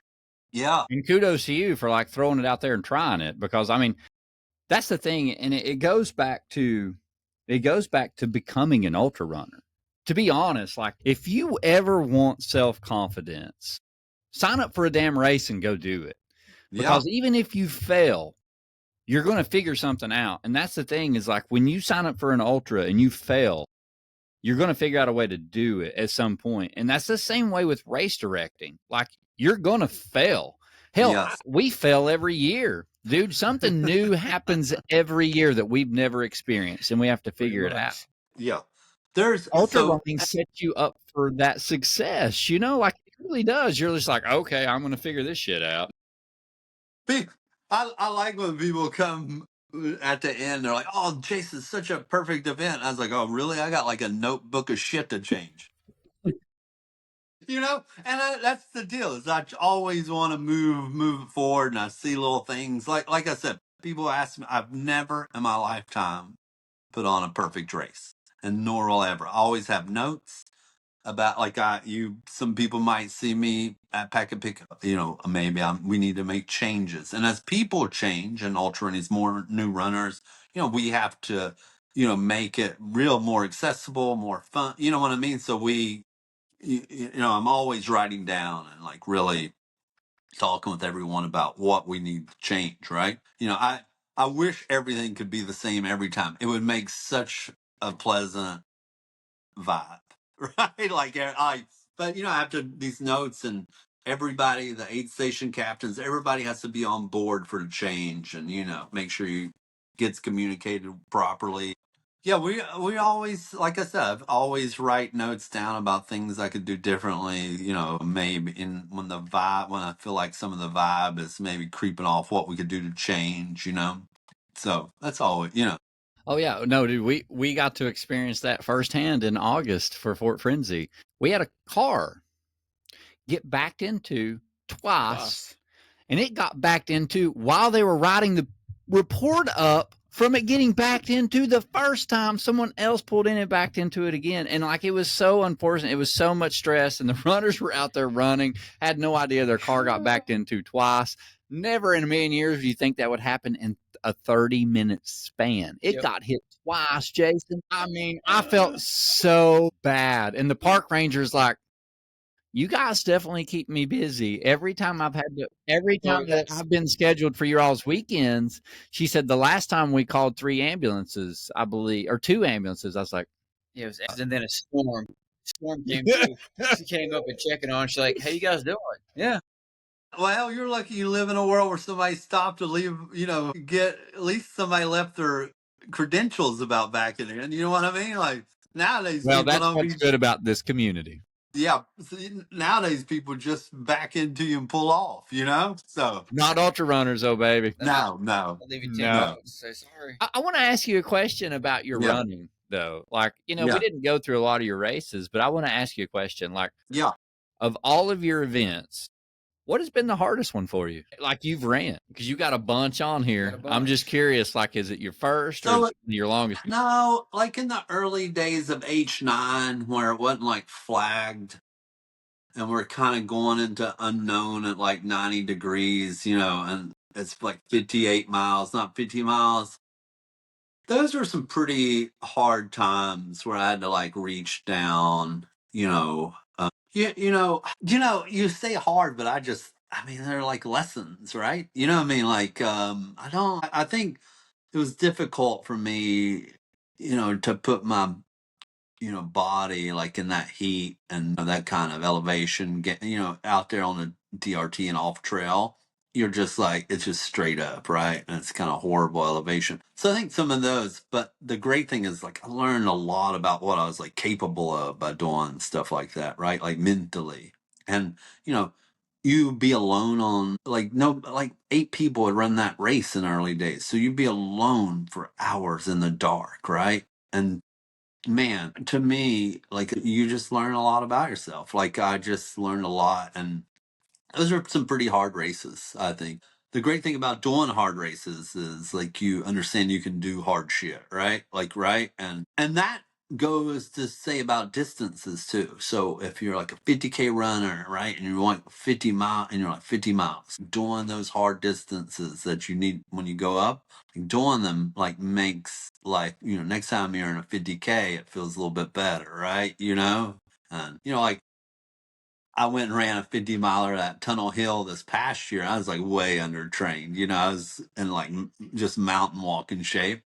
Yeah. And kudos to you for like throwing it out there and trying it, because I mean, that's the thing. And it goes back to becoming an ultra runner. To be honest, like if you ever want self-confidence, sign up for a damn race and go do it. Because even if you fail, you're going to figure something out. And that's the thing, is like when you sign up for an ultra and you fail, you're going to figure out a way to do it at some point. And that's the same way with race directing. Like you're going to fail. Hell, we fail every year. Dude, something new happens every year that we've never experienced, and we have to figure it out. Yeah. There's ultra running sets you up for that success, you know, like it really does. You're just like, okay, I'm going to figure this shit out. I like when people come at the end, they're like, oh, Jason's such a perfect event. I was like, oh, really? I got like a notebook of shit to change. You know, and that's the deal. Is I always want to move it forward, and I see little things. Like I said, people ask me, I've never in my lifetime put on a perfect race, and nor will I ever. I always have notes about, like, some people might see me at Pack and Pick Up, you know, maybe we need to make changes. And as people change and ultra and these more new runners, you know, we have to, you know, make it more accessible, more fun. You know what I mean? So you know, I'm always writing down and like really talking with everyone about what we need to change, right? You know, I wish everything could be the same every time. It would make such a pleasant vibe, right? But you know, after these notes and everybody, the aid station captains, everybody has to be on board for the change, and you know, make sure you gets communicated properly. Yeah, we always, like I said, I've always write notes down about things I could do differently. You know, maybe when I feel like some of the vibe is maybe creeping off, what we could do to change. You know, so that's always, you know. Oh yeah, no, dude, we got to experience that firsthand in August for Fort Frenzy. We had a car get backed into twice, and it got backed into while they were writing the report up from it getting backed into the first time. Someone else pulled in and backed into it again, and like it was so unfortunate. It was so much stress, and the runners were out there running, had no idea their car got backed into twice. Never in a million years do you think that would happen in a 30-minute span. It got hit twice, Jason. I mean, I felt so bad. And the park ranger's like, you guys definitely keep me busy. Every time that I've been scheduled for your all's weekends, she said the last time we called 3 ambulances, I believe, or 2 ambulances. I was like, yeah, it was, and then a storm came through. She came up and checking on. She's like, how you guys doing? Yeah. Well, you're lucky you live in a world where somebody stopped to leave, you know, at least somebody left their credentials about backing in. You know what I mean? Like nowadays, well, that's what's good about this community. Yeah. Nowadays, people just back into you and pull off, So, Not ultra runners, oh, baby. no. I'll leave you 10 No. minutes to say sorry. I want to ask you a question about your Yeah. running, though. Like, we Yeah. didn't go through a lot of your races, but I want to ask you a question. Like, Yeah. of all of your events, what has been the hardest one for you? Like, you've ran, because you got a bunch on here. I'm just curious, like, is it your first or is it your longest? No, like in the early days of H9, where it wasn't like flagged, and we're kind of going into unknown at like 90 degrees, and it's like 58 miles, not 50 miles. Those were some pretty hard times where I had to like reach down, you say hard, but they're like lessons, right? You know what I mean? Like, I think it was difficult for me, to put my, body like in that heat and that kind of elevation, get, out there on the DRT and off trail. You're just like, it's just straight up, right? And it's kind of horrible elevation. So I think some of those, but the great thing is like, I learned a lot about what I was like capable of by doing stuff like that, right? Like mentally. And, you be alone on like, no, like 8 people would run that race in early days. So you'd be alone for hours in the dark, right? And man, to me, like you just learn a lot about yourself. Like I just learned a lot, and those are some pretty hard races, I think. The great thing about doing hard races is like you understand you can do hard shit, right? Like right, and that goes to say about distances too. So if you're like a 50K runner, right, and you want 50 mile and you're like 50 miles, doing those hard distances that you need when you go up, doing them like makes life, next time you're in a 50K, it feels a little bit better, right? And like I went and ran a 50 miler at Tunnel Hill this past year. I was like way undertrained. I was in like just mountain walking shape.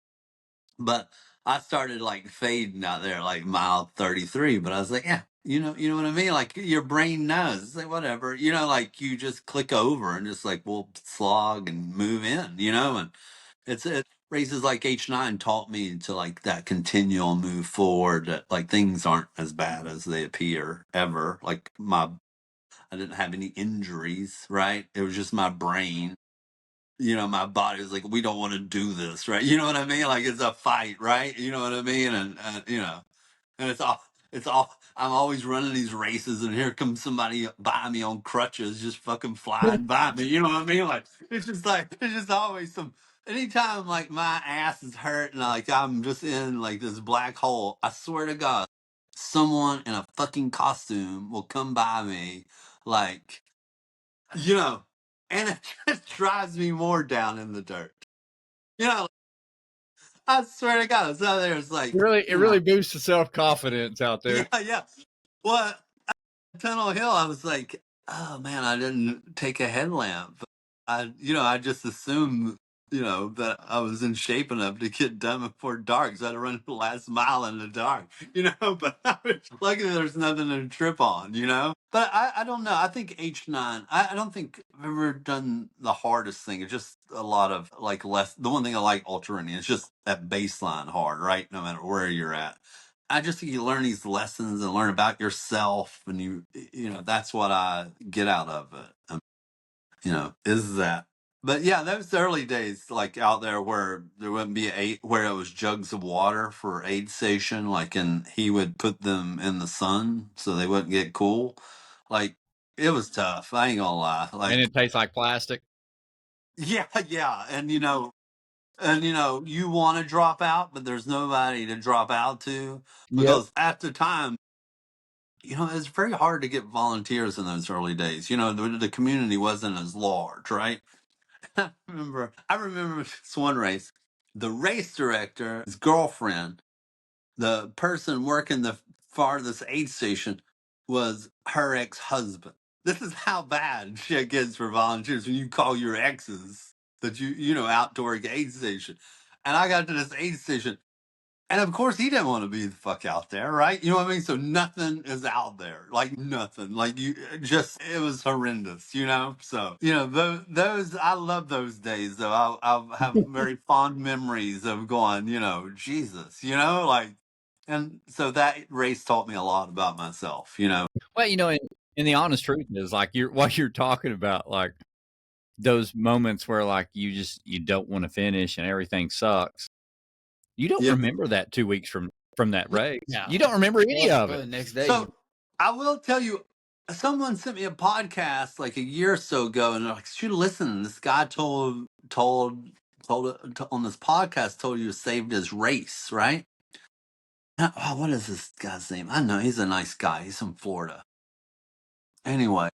But I started like fading out there like mile 33. But I was like, yeah, you know what I mean? Like your brain knows. It's like whatever. Like you just click over and just like we'll slog and move in. And it races like H9 taught me to like that continual move forward, that like things aren't as bad as they appear ever. Like I didn't have any injuries, right? It was just my brain. My body was like, we don't want to do this, right? You know what I mean? Like it's a fight, right? You know what I mean? And it's all, I'm always running these races and here comes somebody by me on crutches, just fucking flying by me. You know what I mean? Like, it's just always anytime like my ass is hurt and like I'm just in like this black hole, I swear to God, someone in a fucking costume will come by me like, and it just drives me more down in the dirt. I swear to God, so there's like, It really boosts the self-confidence out there. yeah. Well, Tunnel Hill, I was like, oh man, I didn't take a headlamp. I just assumed, that I was in shape enough to get done before dark. So I had to run the last mile in the dark, but luckily there's nothing to trip on. But I don't know. I think H9, I don't think I've ever done the hardest thing. It's just a lot of like less. The one thing I like ultra running is just that baseline hard, right? No matter where you're at. I just think you learn these lessons and learn about yourself, and that's what I get out of it. Is that? But yeah, those early days, like out there where there wouldn't be where it was jugs of water for aid station, like, and he would put them in the sun so they wouldn't get cool. Like, it was tough. I ain't gonna lie. Like, And it tastes like plastic. yeah, yeah, and you want to drop out, but there's nobody to drop out to because at the time, it's very hard to get volunteers in those early days. The community wasn't as large, right? I remember this one race. The race director, his girlfriend, the person working the farthest aid station was her ex-husband. This is how bad shit gets for volunteers when you call your exes that outdoor aid station. And I got to this aid station, and of course, he didn't want to be the fuck out there, right? You know what I mean? So nothing is out there, like nothing. Like it was horrendous. So those I love those days, though. I have very fond memories of going, Jesus, like And so that race taught me a lot about myself, you know. Well, and the honest truth is, like, what you're talking about, like those moments where like you don't want to finish and everything sucks. You don't Yeah. remember that 2 weeks from that race. No. You don't remember any of The it. next day. So I will tell you, someone sent me a podcast like a year or so ago, and they're like, "Should listen." This guy told on this podcast told you saved his race, right? Oh, what is this guy's name? I know he's a nice guy. He's from Florida. Anyway,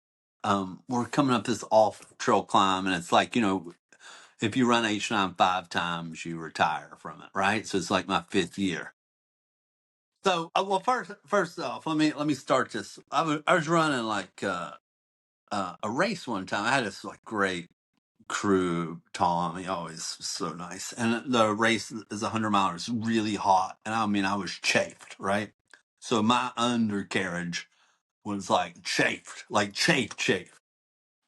we're coming up this off trail climb, and it's like, if you run H9 5 times, you retire from it, right? So it's like my 5th year. So, well, first off, let me start this. I was running like a race one time. I had this like great crew, Tom. He always so nice. And the race is 100 miles, really hot, and I mean I was chafed, right? So my undercarriage was like chafed, like chafed.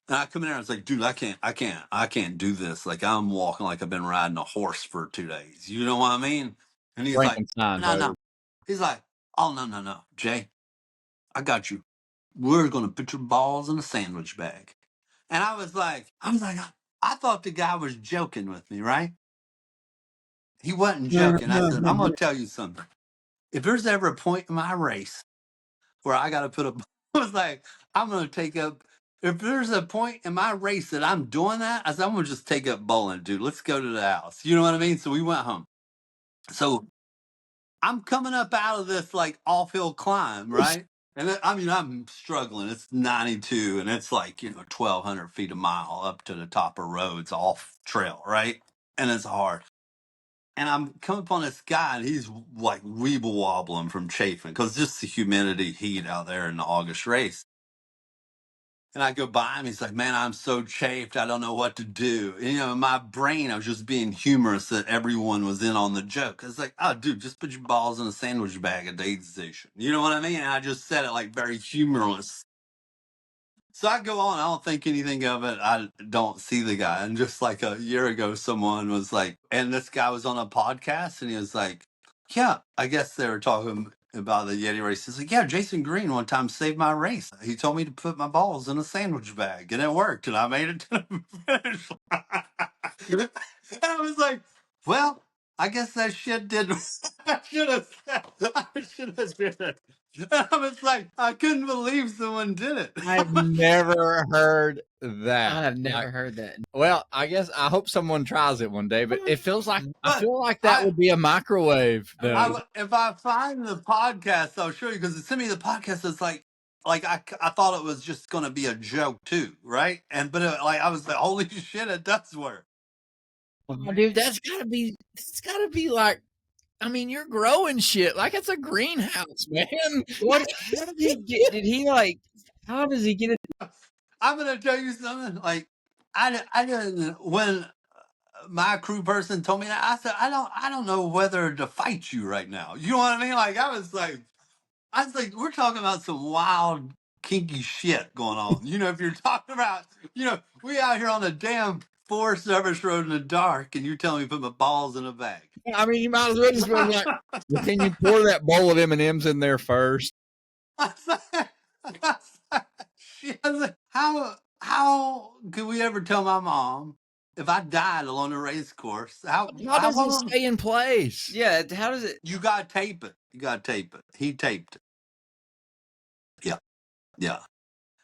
And I come in there, I was like, dude, I can't do this. Like I'm walking like I've been riding a horse for 2 days. You know what I mean? And he's like, Frankenstein, no, bro. no. He's like, oh no, Jay, I got you. We're gonna put your balls in a sandwich bag. And I was like, I thought the guy was joking with me, right? He wasn't joking. I said, I'm gonna tell you something. If there's ever a point in my race where I gotta put a I was like, I'm gonna take up if there's a point in my race that I'm doing that, I said, I'm gonna just take up bowling, dude. Let's go to the house. You know what I mean? So we went home. So I'm coming up out of this like off hill climb, right? And I mean, I'm struggling. It's 92 and it's like, 1,200 feet a mile up to the top of roads off trail, right? And it's hard. And I'm coming upon this guy and he's like weeble wobbling from chafing because just the humidity, heat out there in the August race. And I go by him. He's like, man, I'm so chafed. I don't know what to do. And, in my brain, I was just being humorous that everyone was in on the joke. It's like, oh, dude, just put your balls in a sandwich bag at the aid station. You know what I mean? And I just said it like very humorless. So I go on. I don't think anything of it. I don't see the guy. And just like a year ago, someone was like, and this guy was on a podcast and he was like, yeah, I guess they were talking about the Yeti race. He's like, yeah, Jason Green one time saved my race. He told me to put my balls in a sandwich bag and it worked. And I made it to the finish line. And I was like, well, I guess that shit did. I should have said it. I was like, I couldn't believe someone did it. I've never heard that. I have never heard that. Well, I guess I hope someone tries it one day, but it feels like I But feel like that would be a microwave though. If I find the podcast, I'll show you because it sent me the podcast. It's like I thought it was just going to be a joke too, right? But I was like, holy shit, it does work. Oh, dude, that's gotta be like, I mean, you're growing shit like it's a greenhouse, man. What? How did he get? Did he like? How does he get it? I'm gonna tell you something. Like I didn't when my crew person told me that. I said I don't know whether to fight you right now. You know what I mean? Like I was like we're talking about some wild kinky shit going on. If you're talking about we out here on a damn Forest Service road in the dark, and you're telling me to put my balls in a bag. I mean, you might as well just be like, well, can you pour that bowl of M&Ms in there first? I was like, how could we ever tell my mom if I died along the race course? How does it stay in place? Yeah. How does it? You gotta tape it. He taped it. Yeah.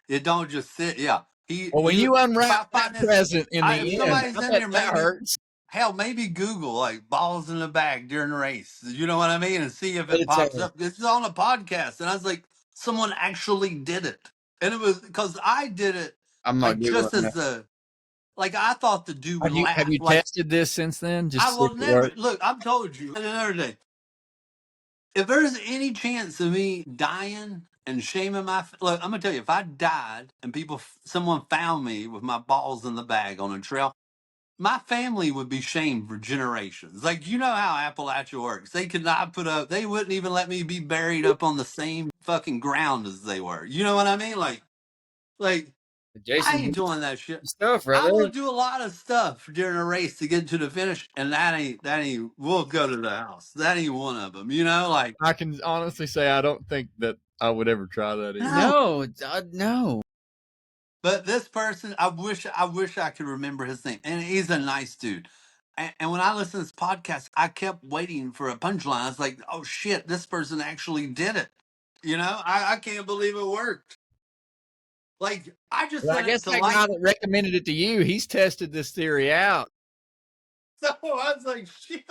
It don't just sit. Yeah. Well, when you unwrap that present in the end, somebody's in here, that hurts. Hell, maybe Google like balls in the bag during the race. You know what I mean? And see if it pops up. It's on a podcast. And I was like, someone actually did it. And it was because I did it. I'm not just as I thought the dude would laugh. Have you tested this since then? Just I will never look. I've told you another day. If there's any chance of me dying and shaming look, I'm gonna tell you, if I died and someone found me with my balls in the bag on a trail, my family would be shamed for generations. Like, you know how Appalachia works. They could not they wouldn't even let me be buried up on the same fucking ground as they were. You know what I mean? Like Jason, I ain't doing that shit. stuff, I brother. will do a lot of stuff during a race to get to the finish, and that ain't. We'll go to the house. That ain't one of them. You know, like I can honestly say I don't think that I would ever try that either. no. No. But this person, I wish I could remember his name, and he's a nice dude. And when I listened to this podcast, I kept waiting for a punchline. I was like, "Oh shit, this person actually did it!" You know, I can't believe it worked. Like I just Well, I sent it guess to that guy light. that recommended it to you, he's tested this theory out. So I was like, "Shit!"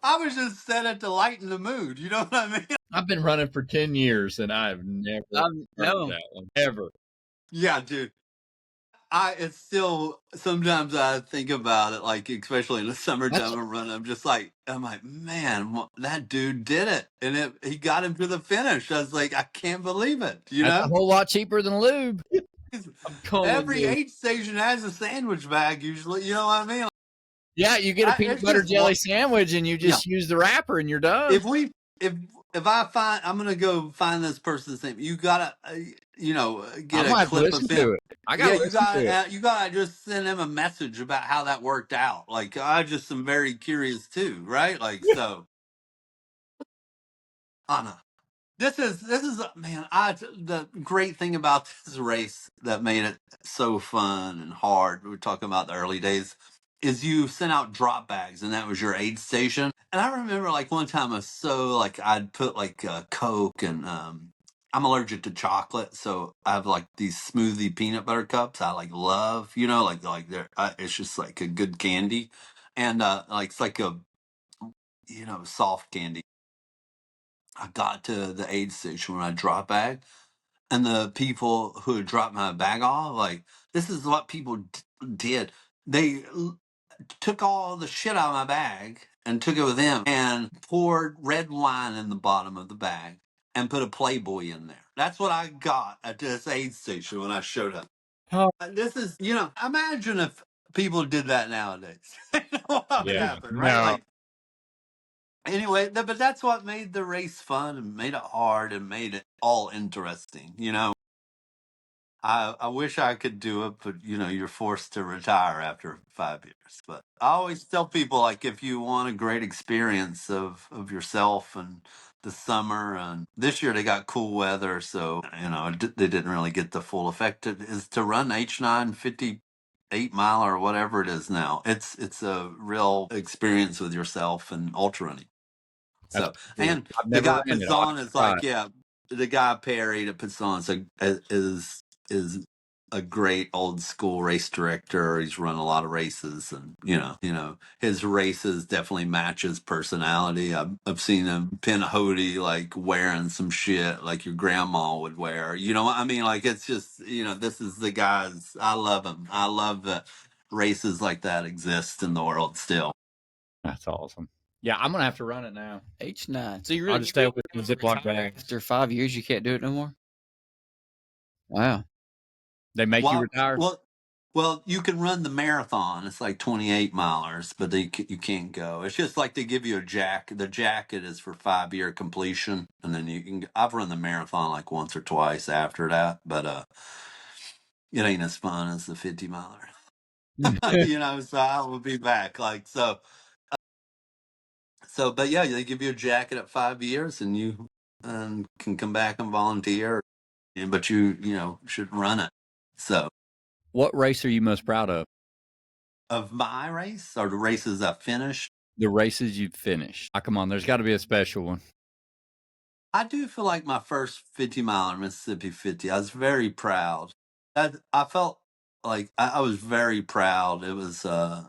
I was just set it to lighten the mood. You know what I mean? I've been running for 10 years and I've never heard No. that one. Ever. Yeah, dude. It's still sometimes I think about it, like especially in the summertime I'm running. I'm like, man, that dude did it, and he got him to the finish. I was like, I can't believe it. You That's a know, whole lot cheaper than lube. I'm calling every you. aid station has a sandwich bag usually. You know what I mean? Yeah, you get a peanut It's butter just jelly sandwich and you just use the wrapper and you're done. if I find I'm gonna go find this person's name, you gotta get I a might clip listen of to him. it. I gotta listen to it. You gotta just send him a message about how that worked out. Like I just am very curious too, right? Like so, Anna. This is man. The great thing about this race that made it so fun and hard. We're talking about the early days. Is you sent out drop bags and that was your aid station. And I remember like one time I was so like I'd put like Coke and I'm allergic to chocolate, so I have like these smoothie peanut butter cups. I like love, like they're it's just like a good candy, and like it's like a soft candy. I got to the aid station when I dropped bag, and the people who had dropped my bag off, like, this is what people did. They took all the shit out of my bag and took it with them and poured red wine in the bottom of the bag and put a Playboy in there. That's what I got at this aid station when I showed up. Oh. This is, imagine if people did that nowadays. What would happen, right? No. Like, anyway, but that's what made the race fun and made it hard and made it all interesting. I wish I could do it, but you're forced to retire after 5 years. But I always tell people, like, if you want a great experience of yourself and the summer, and this year they got cool weather, so they didn't really get the full effect. It is to run H9 58 mile or whatever it is now. It's a real experience with yourself and ultra running. That's So, cool. and I've the never guy ran puts it. I'll have on to is try like, it. yeah, the guy Perry that puts on is a great old school race director. He's run a lot of races, and his races definitely match his personality. I've seen him pin a hoodie like wearing some shit like your grandma would wear. You know what I mean? Like it's just this is the guys. I love him. I love that races like that exist in the world still. That's awesome. Yeah, I'm gonna have to run it now. H9. So I'll just stay with the Ziploc bag. after 5 years, you can't do it no more? Wow. They make you retire. Well, you can run the marathon. It's like 28 milers, but you can't go. It's just like they give you a jacket. The jacket is for 5-year completion, and then you can. I've run the marathon like once or twice after that, but it ain't as fun as the 50 miler. So I will be back. Like so. But yeah, they give you a jacket at 5 years, and you can come back and volunteer. But you should run it. So. What race are you most proud of? Of my race or the races I finished? The races you've finished. Oh, come on, there's got to be a special one. I do feel like my first 50 mile in Mississippi 50, I was very proud. I felt like I was very proud. It was, as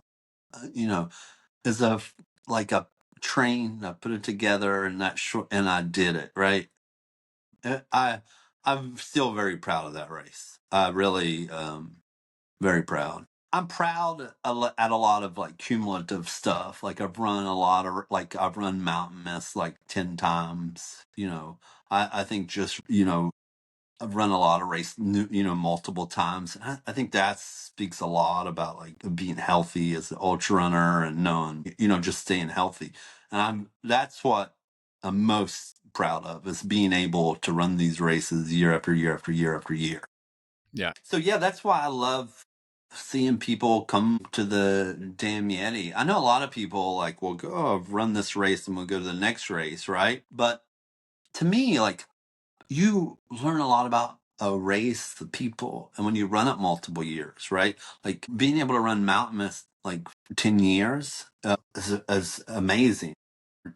like a train. I put it together and and I did it, right? I'm still very proud of that race. I really, very proud. I'm proud at a lot of like cumulative stuff. Like I've run I've run Mountain Mist like 10 times. I think just, I've run a lot of race, multiple times. And I think that speaks a lot about like being healthy as an ultra runner and knowing, just staying healthy. And that's what I'm most proud of is being able to run these races year after year after year after year. Yeah. So yeah, that's why I love seeing people come to the damn Yeti. I know a lot of people like will go, oh, I've run this race and we'll go to the next race, right? But to me, like you learn a lot about a race, the people, and when you run it multiple years, right? Like being able to run Mountain Mist like for 10 years is amazing.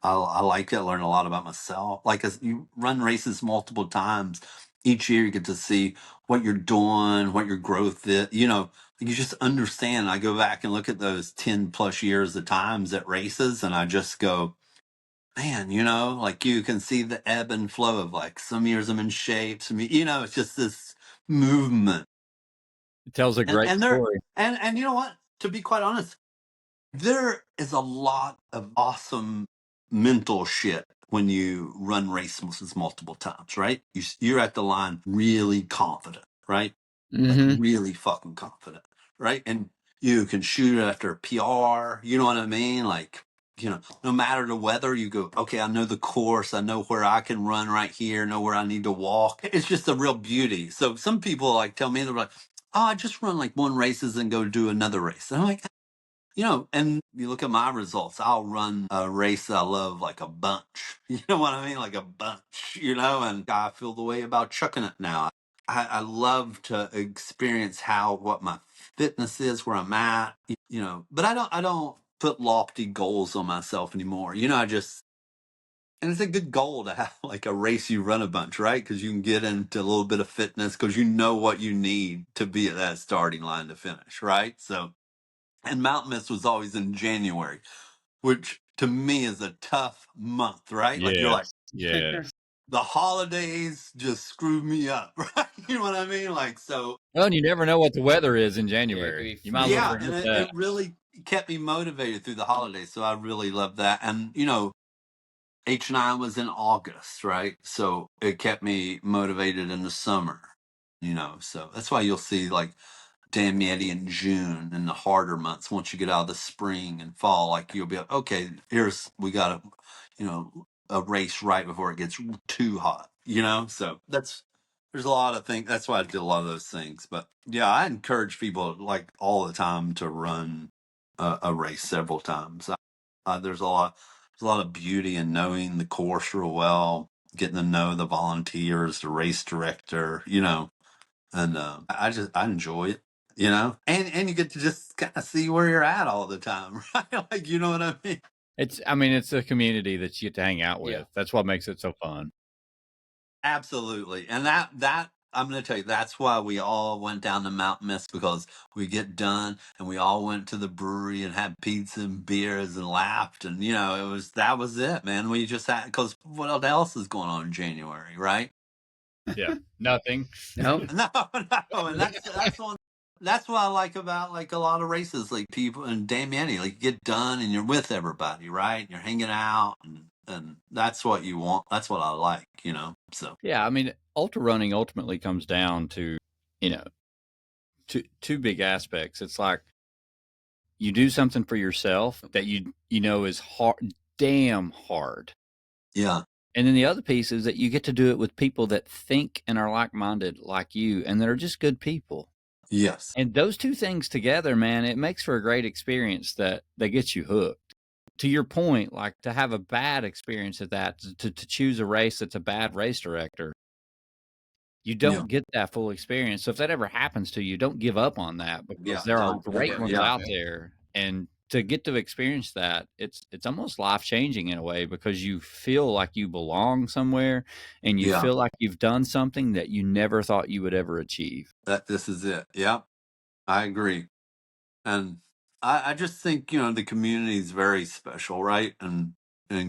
I like it. I learn a lot about myself. Like as you run races multiple times, each year you get to see what you're doing, what your growth is. You know, you just understand. I go back and look at those 10 plus years of times at races, and I just go, man, you know, like you can see the ebb and flow of like some years I'm in shape, you know, it's just this movement. It tells a great And there, story. and you know what? To be quite honest, there is a lot of awesome mental shit when you run races multiple times, right? You're at the line really confident, right? Like Mm-hmm. really fucking confident, right? And you can shoot it after a PR, you know what I mean? Like, you know, no matter the weather, you go, okay, I know the course, I know where I can run right here, know where I need to walk. It's just a real beauty. So some people like tell me, they're like, oh, I just run like one races and go do another race. And I'm like, you know, and you look at my results, I'll run a race I love like a bunch. You know what I mean? Like a bunch, you know, and I feel the way about chucking it now. I love to experience what my fitness is, where I'm at, you know, but I don't put lofty goals on myself anymore. You know, and it's a good goal to have like a race you run a bunch, right? Because you can get into a little bit of fitness because you know what you need to be at that starting line to finish, right? So, and Mountain Mist was always in January, which to me is a tough month, right? Like you're like, Yes. the holidays just screwed me up, right? You know what I mean? Like, so Well, and you never know what the weather is in Yeah, it January. could be You might as well yeah, freezing. and forget it that. really kept me motivated through the holidays. So I really love that. And, you know, H9 was in August, right? So it kept me motivated in the summer, you know. So that's why you'll see like Damn Yeti in June and the harder months. Once you get out of the spring and fall, like you'll be like, okay, we got you know, a race right before it gets too hot, you know. So there's a lot of things. That's why I did a lot of those things. But yeah, I encourage people like all the time to run a race several times. There's a lot of beauty in knowing the course real well, getting to know the volunteers, the race director, you know, and I enjoy it, you know, and you get to just kind of see where you're at all the time, right? Like, you know what I mean? It's a community that you get to hang out with. Yeah. That's what makes it so fun. Absolutely, and that I'm going to tell you, that's why we all went down to Mount Mist, because we get done and we all went to the brewery and had pizza and beers and laughed, and you know, that was it, man. We just had, because what else is going on in January, right? Yeah. Nothing. Nope. No, no, and that's one. That's what I like about like a lot of races, like people and Damn Yeti, like you get done and you're with everybody, right? You're hanging out, and that's what you want. That's what I like, you know. So Yeah, I mean, ultra running ultimately comes down to, you know, two big aspects. It's like you do something for yourself that you know is hard, damn hard. yeah, And then the other piece is that you get to do it with people that think and are like-minded like you and that are just good people. yes, And those two things together, man, it makes for a great experience that gets you hooked. To your point, like to have a bad experience at that, to choose a race that's a bad race director, you yeah, don't get that full experience. So if that ever happens to you, don't give up on that, yeah. because there are Don't great ever, ones yeah, out there. And to get to experience that, it's almost life-changing in a way, because you feel like you belong somewhere and you yeah. feel like you've done something that you never thought you would ever achieve. This is it. Yeah, I agree, and I just think, you know, the community is very special, right? And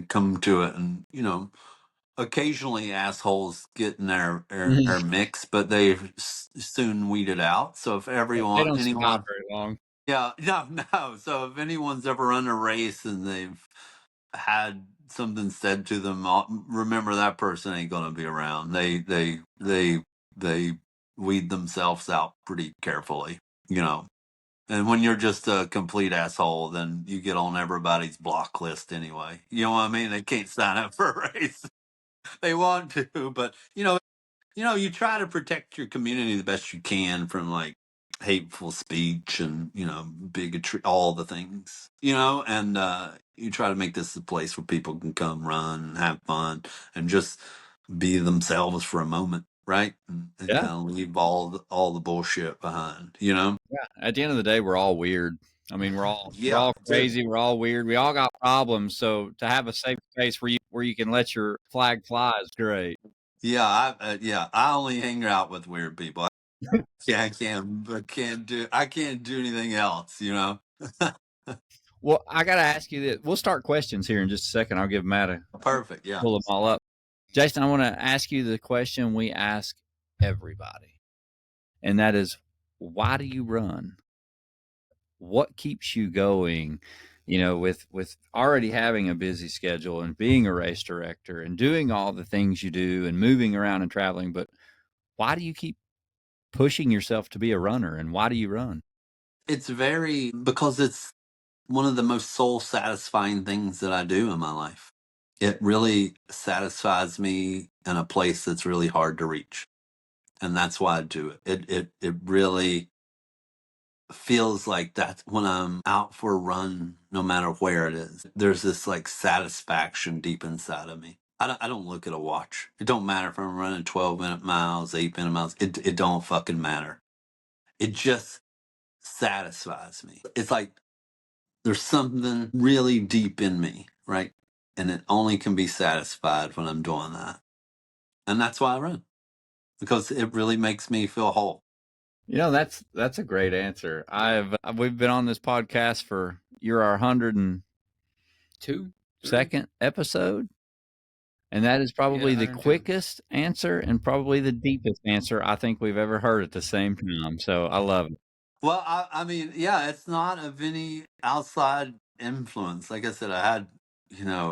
come to it, and you know, occasionally assholes get in their mix, but they soon weed it out. So if They don't survive anyone, very long. yeah, no, no. So if anyone's ever run a race and they've had something said to them, remember that person ain't gonna be around. They weed themselves out pretty carefully, you know. And when you're just a complete asshole, then you get on everybody's block list anyway. You know what I mean? They can't sign up for a race. They want to, but you know, you try to protect your community the best you can from like hateful speech and bigotry, all the things, and you try to make this a place where people can come run and have fun and just be themselves for a moment, right? And Yeah. kind of leave all the bullshit behind, Yeah. At the end of the day, we're all weird. I mean, we're all Yeah, crazy. We're all weird. We all got problems. So to have a safe space where you can let your flag fly is great. Yeah, I only hang out with weird people. I can't do anything else, Well, I got to ask you this. We'll start questions here in just a second. I'll give Matt a Perfect, yeah. pull them all up. Jason, I want to ask you the question we ask everybody, and that is, why do you run? What keeps you going? With already having a busy schedule and being a race director and doing all the things you do and moving around and traveling, but why do you keep pushing yourself to be a runner, and why do you run? It's because it's one of the most soul satisfying things that I do in my life. It really satisfies me in a place that's really hard to reach. And that's why I do it. It really feels like that when I'm out for a run, no matter where it is. There's this like satisfaction deep inside of me. I don't look at a watch. It don't matter if I'm running 12-minute miles, 8-minute miles. It don't fucking matter. It just satisfies me. It's like there's something really deep in me, right? And it only can be satisfied when I'm doing that. And that's why I run, because it really makes me feel whole. That's a great answer. We've been on this podcast for you're our 102nd episode, and that is probably the quickest answer and probably the deepest answer I think we've ever heard at the same time. So I love it. Well, I mean, yeah, it's not of any outside influence. Like I said, I had,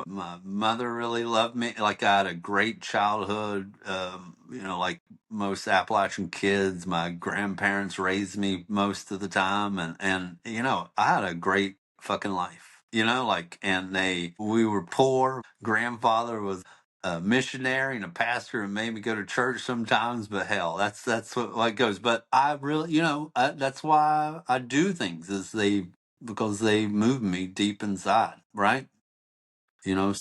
my mother really loved me. Like I had a great childhood. Like most Appalachian kids, my grandparents raised me most of the time, and I had a great fucking life. And we were poor. Grandfather was a missionary and a pastor and made me go to church sometimes, but hell, that's what it goes. But I really, that's why I do things because they move me deep inside, right?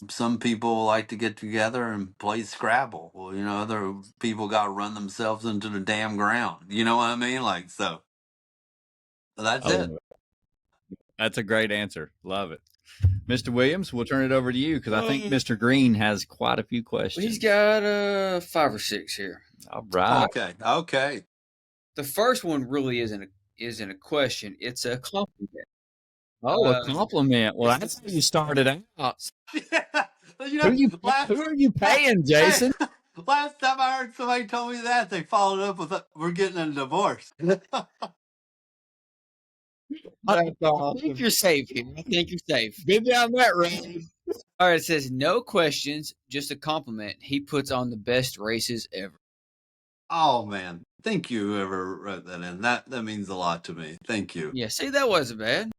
Some people like to get together and play Scrabble. Well, other people got to run themselves into the damn ground. You know what I mean? Like, so that's it. That's a great answer. Love it. Mr. Williams, we'll turn it over to you because I think Mr. Green has quite a few questions. He's got 5 or 6 here. All right. Okay. The first one really isn't a question; it's a compliment. Oh, a compliment. Well, that's how you started out. Yeah. Who are you paying, Jason? Last time I heard somebody told me that, they followed up with, "We're getting a divorce." I think you're safe here. I think you're safe. Get down that road. All right, it says no questions, just a compliment. He puts on the best races ever. Oh man, thank you whoever wrote that in. That means a lot to me. Thank you. Yeah, see, that wasn't bad.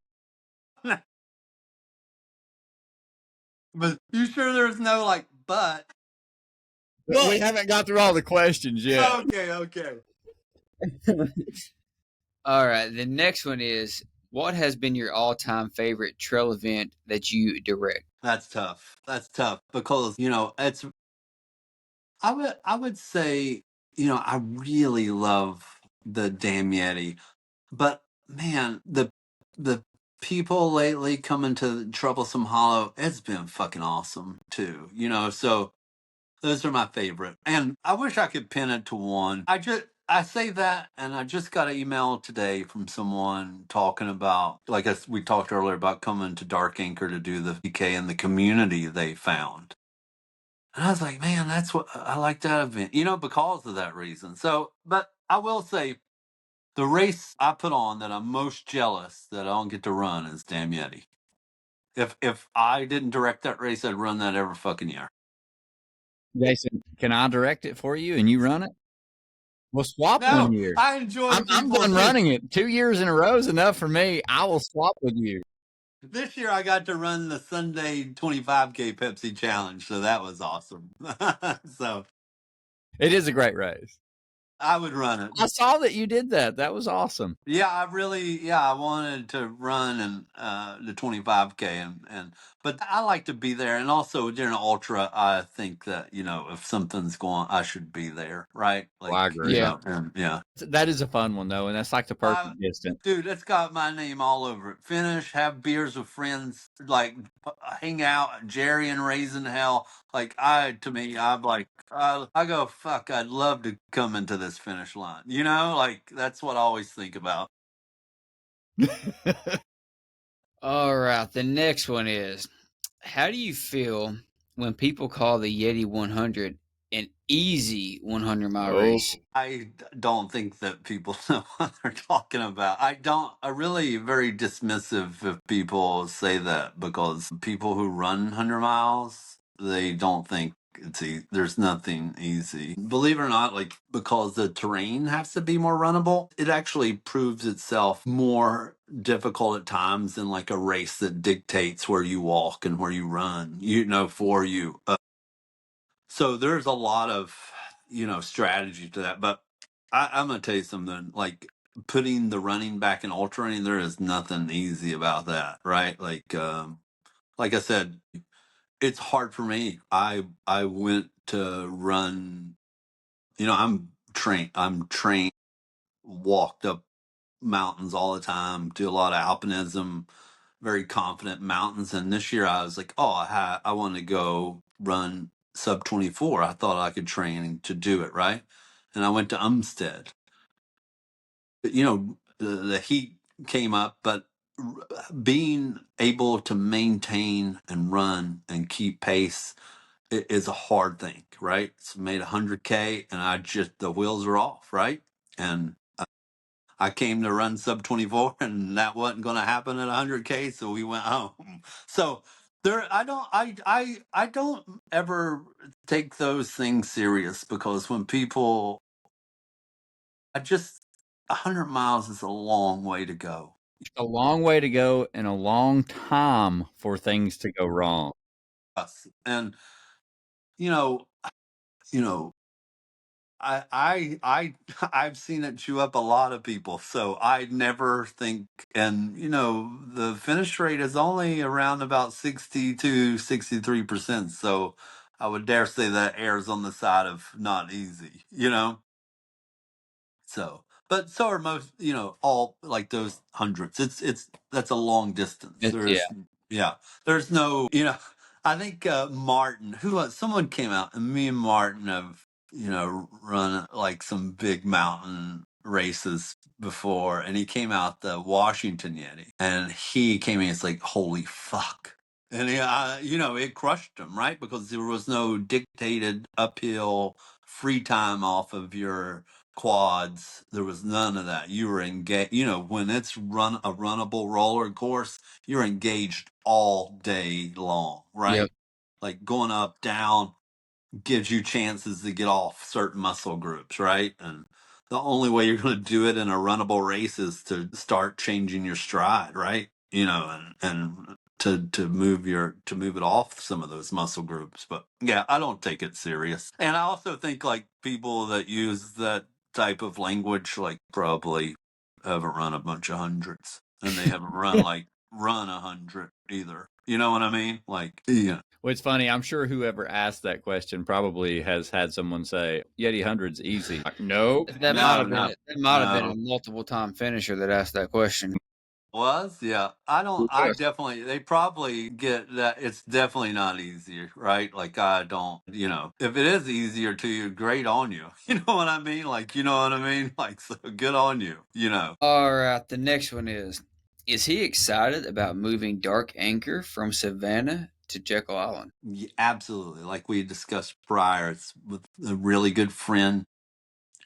But you sure there's no like but? Well, we haven't got through all the questions yet. Okay. All right, the next one is, what has been your all-time favorite trail event that you direct? That's tough. Because it's. I would say I really love the damn Yeti, but man, the people lately coming to Troublesome Hollow, it's been fucking awesome too. So those are my favorite, and I wish I could pin it to one. I say that, and I just got an email today from someone talking about, like we talked earlier about coming to Dark Anchor to do the PK in the community they found. And I was like, man, that's what I like that event, because of that reason. So, but I will say the race I put on that I'm most jealous that I don't get to run is Damn Yeti. If I didn't direct that race, I'd run that every fucking year. Jason, can I direct it for you and you run it? We'll swap one year. I enjoy I'm done running it. 2 years in a row is enough for me. I will swap with you. This year I got to run the Sunday 25K Pepsi Challenge, so that was awesome. So It is a great race. I would run it. I saw that you did that. That was awesome. Yeah, I wanted to run the 25K but I like to be there. And also during ultra, I think that, if something's going, I should be there. Right. Well, I agree. And yeah. That is a fun one though. And that's like the perfect distance. Dude, it's got my name all over it. Finish, have beers with friends, like hang out, Jerry and Raisin Hell. Like I'm like, I go, fuck, I'd love to come into this finish line. Like that's what I always think about. All right. The next one is, how do you feel when people call the Yeti 100 an easy 100-mile race? I don't think that people know what they're talking about. I'm really very dismissive if people say that, because people who run 100 miles, they don't think it's easy. There's nothing easy. Believe it or not, like, because the terrain has to be more runnable, it actually proves itself more difficult at times than like a race that dictates where you walk and where you run, for you. So there's a lot of, strategy to that. But I'm going to tell you something, like putting the running back in ultra running, there is nothing easy about that, right? Like I said, it's hard for me. I went to run, I'm trained, walked up mountains all the time, do a lot of alpinism, very confident in mountains. And this year I was like, I want to go run sub 24. I thought I could train to do it, right? And I went to Umstead. But, the heat came up, but being able to maintain and run and keep pace is a hard thing, right? It's made 100K and the wheels are off, right? And I came to run sub 24 and that wasn't going to happen at 100K. So we went home. So I don't ever take those things serious, because when people, 100 miles is a long way to go. A long way to go and a long time for things to go wrong. Yes. And, you know, I've seen it chew up a lot of people, so I never think. And the finish rate is only around about 60 to 63%. So I would dare say that errs on the side of not easy. So, but so are most, all like those hundreds. That's a long distance. There's no, I think Martin, someone came out, and me and Martin have, run like some big mountain races before, and he came out the Washington Yeti, and he came in, it's like, holy fuck. And it crushed him, right? Because there was no dictated uphill free time off of your quads. There was none of that. You were engaged. When it's a runnable roller course, you're engaged all day long, right? Yep. Like going up, down gives you chances to get off certain muscle groups, right? And the only way you're going to do it in a runnable race is to start changing your stride, right? And to move it off some of those muscle groups. But yeah, I don't take it serious. And I also think like people that use that type of language, like, probably haven't run a bunch of hundreds, and they haven't run 100 either. You know what I mean? Like, yeah. Well, it's funny. I'm sure whoever asked that question probably has had someone say, Yeti 100's easy. Like, nope. That might have been No. a multiple time finisher that asked that question. Yeah. They probably get that it's definitely not easier, right? Like, I don't, if it is easier to you, great on you. You know what I mean? Like, you know what I mean? Like, so good on you, All right. The next one is he excited about moving Dark Anchor from Savannah to Jekyll Island? Yeah, absolutely. Like we discussed prior, it's with a really good friend.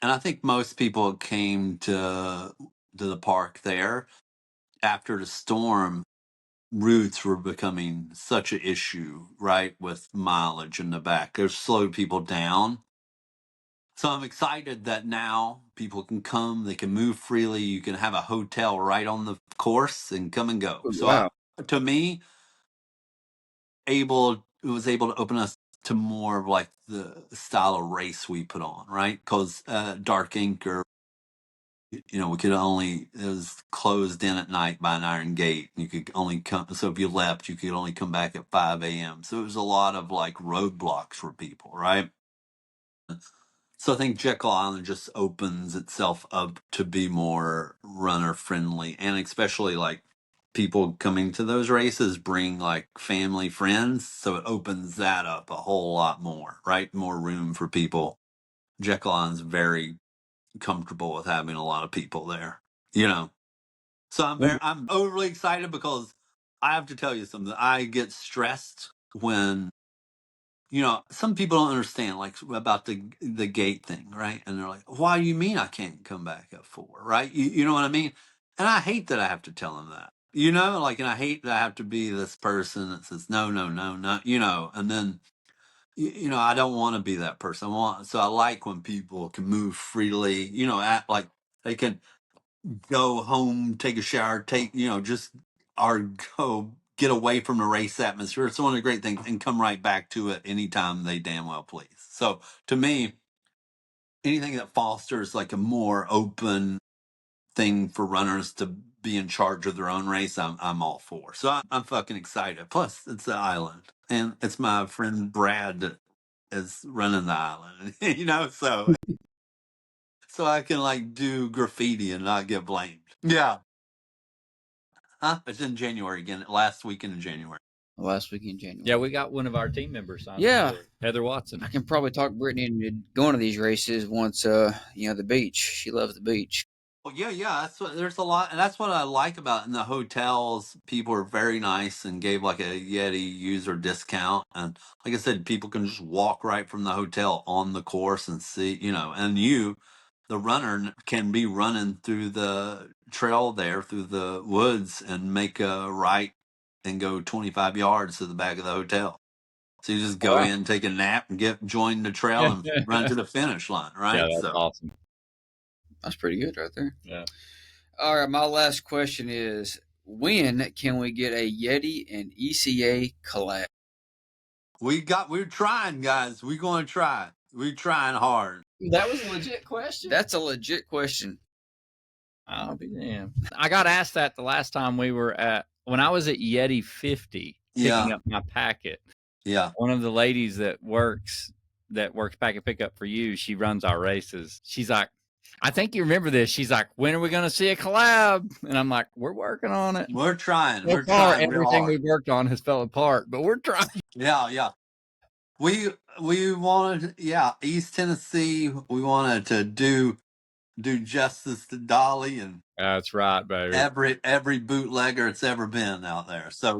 And I think most people came to the park there after the storm. Routes were becoming such an issue, right? With mileage in the back, they've slowed people down. So I'm excited that now people can come, they can move freely. You can have a hotel right on the course and come and go. Oh, So wow. to me, it was able to open us to more of like the style of race we put on, right? Because dark ink, or we could only, it was closed in at night by an iron gate. You could only come, so if you left, you could only come back at 5 a.m. So it was a lot of like roadblocks for people, right? So I think Jekyll Island just opens itself up to be more runner friendly, and especially like people coming to those races bring like family friends, so it opens that up a whole lot more, right? More room for people. Jekyll Island's very comfortable with having a lot of people there, you know. So I'm overly excited because I have to tell you something. I get stressed when, some people don't understand like about the gate thing, right? And they're like, "Why do you mean I can't come back at 4?" Right? You know what I mean? And I hate that I have to tell them that. And I hate that I have to be this person that says no, no, no, no, and then I don't want to be that person. So I like when people can move freely, act like they can go home, take a shower, just or go get away from the race atmosphere. It's one of the great things, and come right back to it anytime they damn well please. So to me, anything that fosters like a more open thing for runners to be in charge of their own race, I'm all for. So I'm fucking excited. Plus, it's the island, and it's my friend Brad that is running the island. So I can like do graffiti and not get blamed. Yeah. Huh? It's in January again. Last weekend in January. Last week in January. Yeah, we got one of our team members on. Yeah. Heather Watson. I can probably talk Brittany into going to these races once, the beach. She loves the beach. Well, yeah. There's a lot, and that's what I like about it. In the hotels. People are very nice and gave like a Yeti user discount. And like I said, people can just walk right from the hotel on the course and see, and the runner, can be running through the trail there through the woods and make a right and go 25 yards to the back of the hotel. So you just go in, take a nap, and join the trail and run to the finish line, right? Yeah, that's awesome. That's pretty good right there. Yeah. All right, my last question is, when can we get a Yeti and ECA collab? We're trying, guys. We're going to try. We're trying hard. That was a legit question. That's a legit question. I'll be damned. I got asked that the last time when I was at Yeti 50 picking up my packet. Yeah. One of the ladies that works packet pickup for you, she runs our races. She's like, I think you remember this. She's like, when are we going to see a collab? And I'm like, we're working on it. We're trying. So far, everything we've worked on has fell apart, but we're trying. Yeah. We wanted, East Tennessee. We wanted to do justice to Dolly, and that's right, baby. Every bootlegger it's ever been out there. So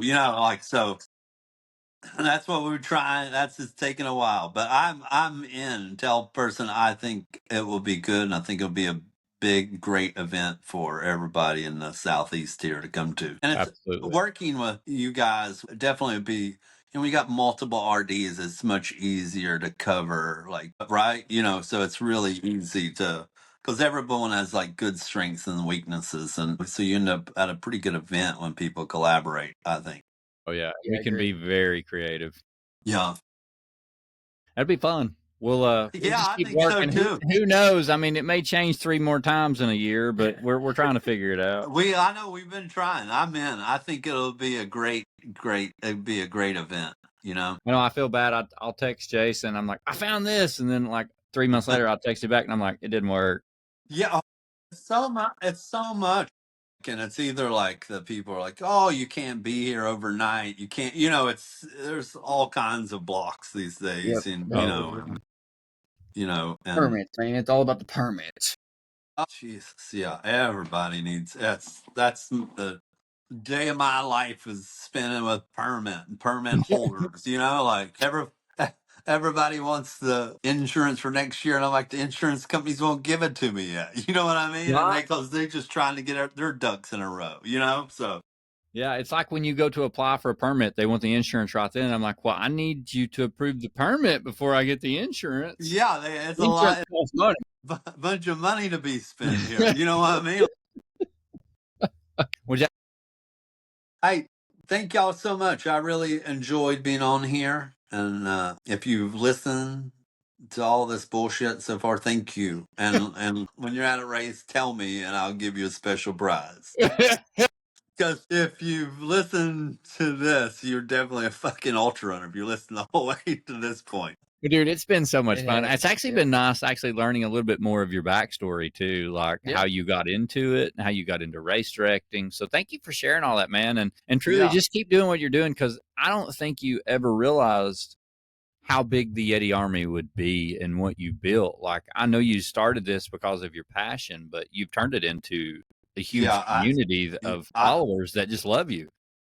that's what we're trying. That's just taking a while, but I'm in. Tell person I think it will be good, and I think it'll be a big, great event for everybody in the Southeast here to come to. And it's absolutely working with you guys. Definitely would be. And we got multiple RDs. It's much easier to cover, like, right? So it's really easy because everyone has like good strengths and weaknesses, and so you end up at a pretty good event when people collaborate, I think. Oh yeah, we can be very creative. Yeah, that'd be fun. We'll I keep think working. So too. Who knows? I mean, it may change 3 more times in a year, but we're trying to figure it out. I know we've been trying. I'm in. I think it'll be a great. It'd be a great event. I feel bad. I'll text Jason. I'm like, I found this, and then like 3 months later, I'll text you back, and I'm like, it didn't work. Yeah, it's so much. And it's either like the people are like, oh, you can't be here overnight. You can't, there's all kinds of blocks these days. Yep. And, and permits, man. It's all about the permits. Oh, Jesus. Yeah. Everybody needs, that's the day of my life is spending with permit holders, like everybody wants the insurance for next year, and I'm like, the insurance companies won't give it to me yet. You know what I mean? Because they're just trying to get their ducks in a row, so. Yeah, it's like when you go to apply for a permit, they want the insurance right then. I'm like, well, I need you to approve the permit before I get the insurance. Yeah, it's a lot. Money. Bunch of money to be spent here. You know what I mean? Well, hey, thank y'all so much. I really enjoyed being on here. And if you've listened to all this bullshit so far, thank you. And when you're at a race, tell me, and I'll give you a special prize. Because if you've listened to this, you're definitely a fucking ultra runner. If you listen the whole way to this point. Well, dude, it's been so much fun. has. It's actually been nice actually learning a little bit more of your backstory too, like how you got into it and how you got into race directing. So thank you for sharing all that, man. And truly just keep doing what you're doing, because I don't think you ever realized how big the Yeti Army would be and what you built. Like, I know you started this because of your passion, but you've turned it into a huge community of followers that just love you.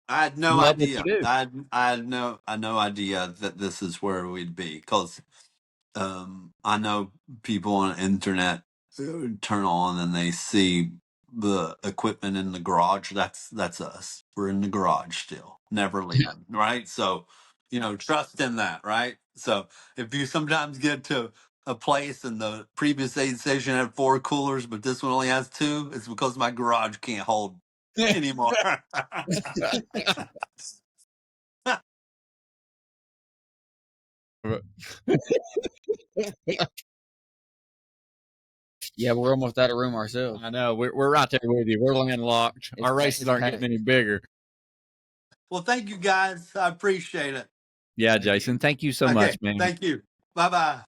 I had no idea. I had no idea that this is where we'd be, because I know people on the internet turn on and they see the equipment in the garage. That's us. We're in the garage still, never leaving, right? So, trust in that, right? So if you sometimes get to a place and the previous aid station had 4 coolers, but this one only has 2, it's because my garage can't hold anymore. Yeah, we're almost out of room ourselves. I know. We're right there with you. We're landlocked. Our races aren't getting any bigger. Well, thank you guys. I appreciate it. Yeah, Jason. Thank you so much, man. Thank you. Bye-bye.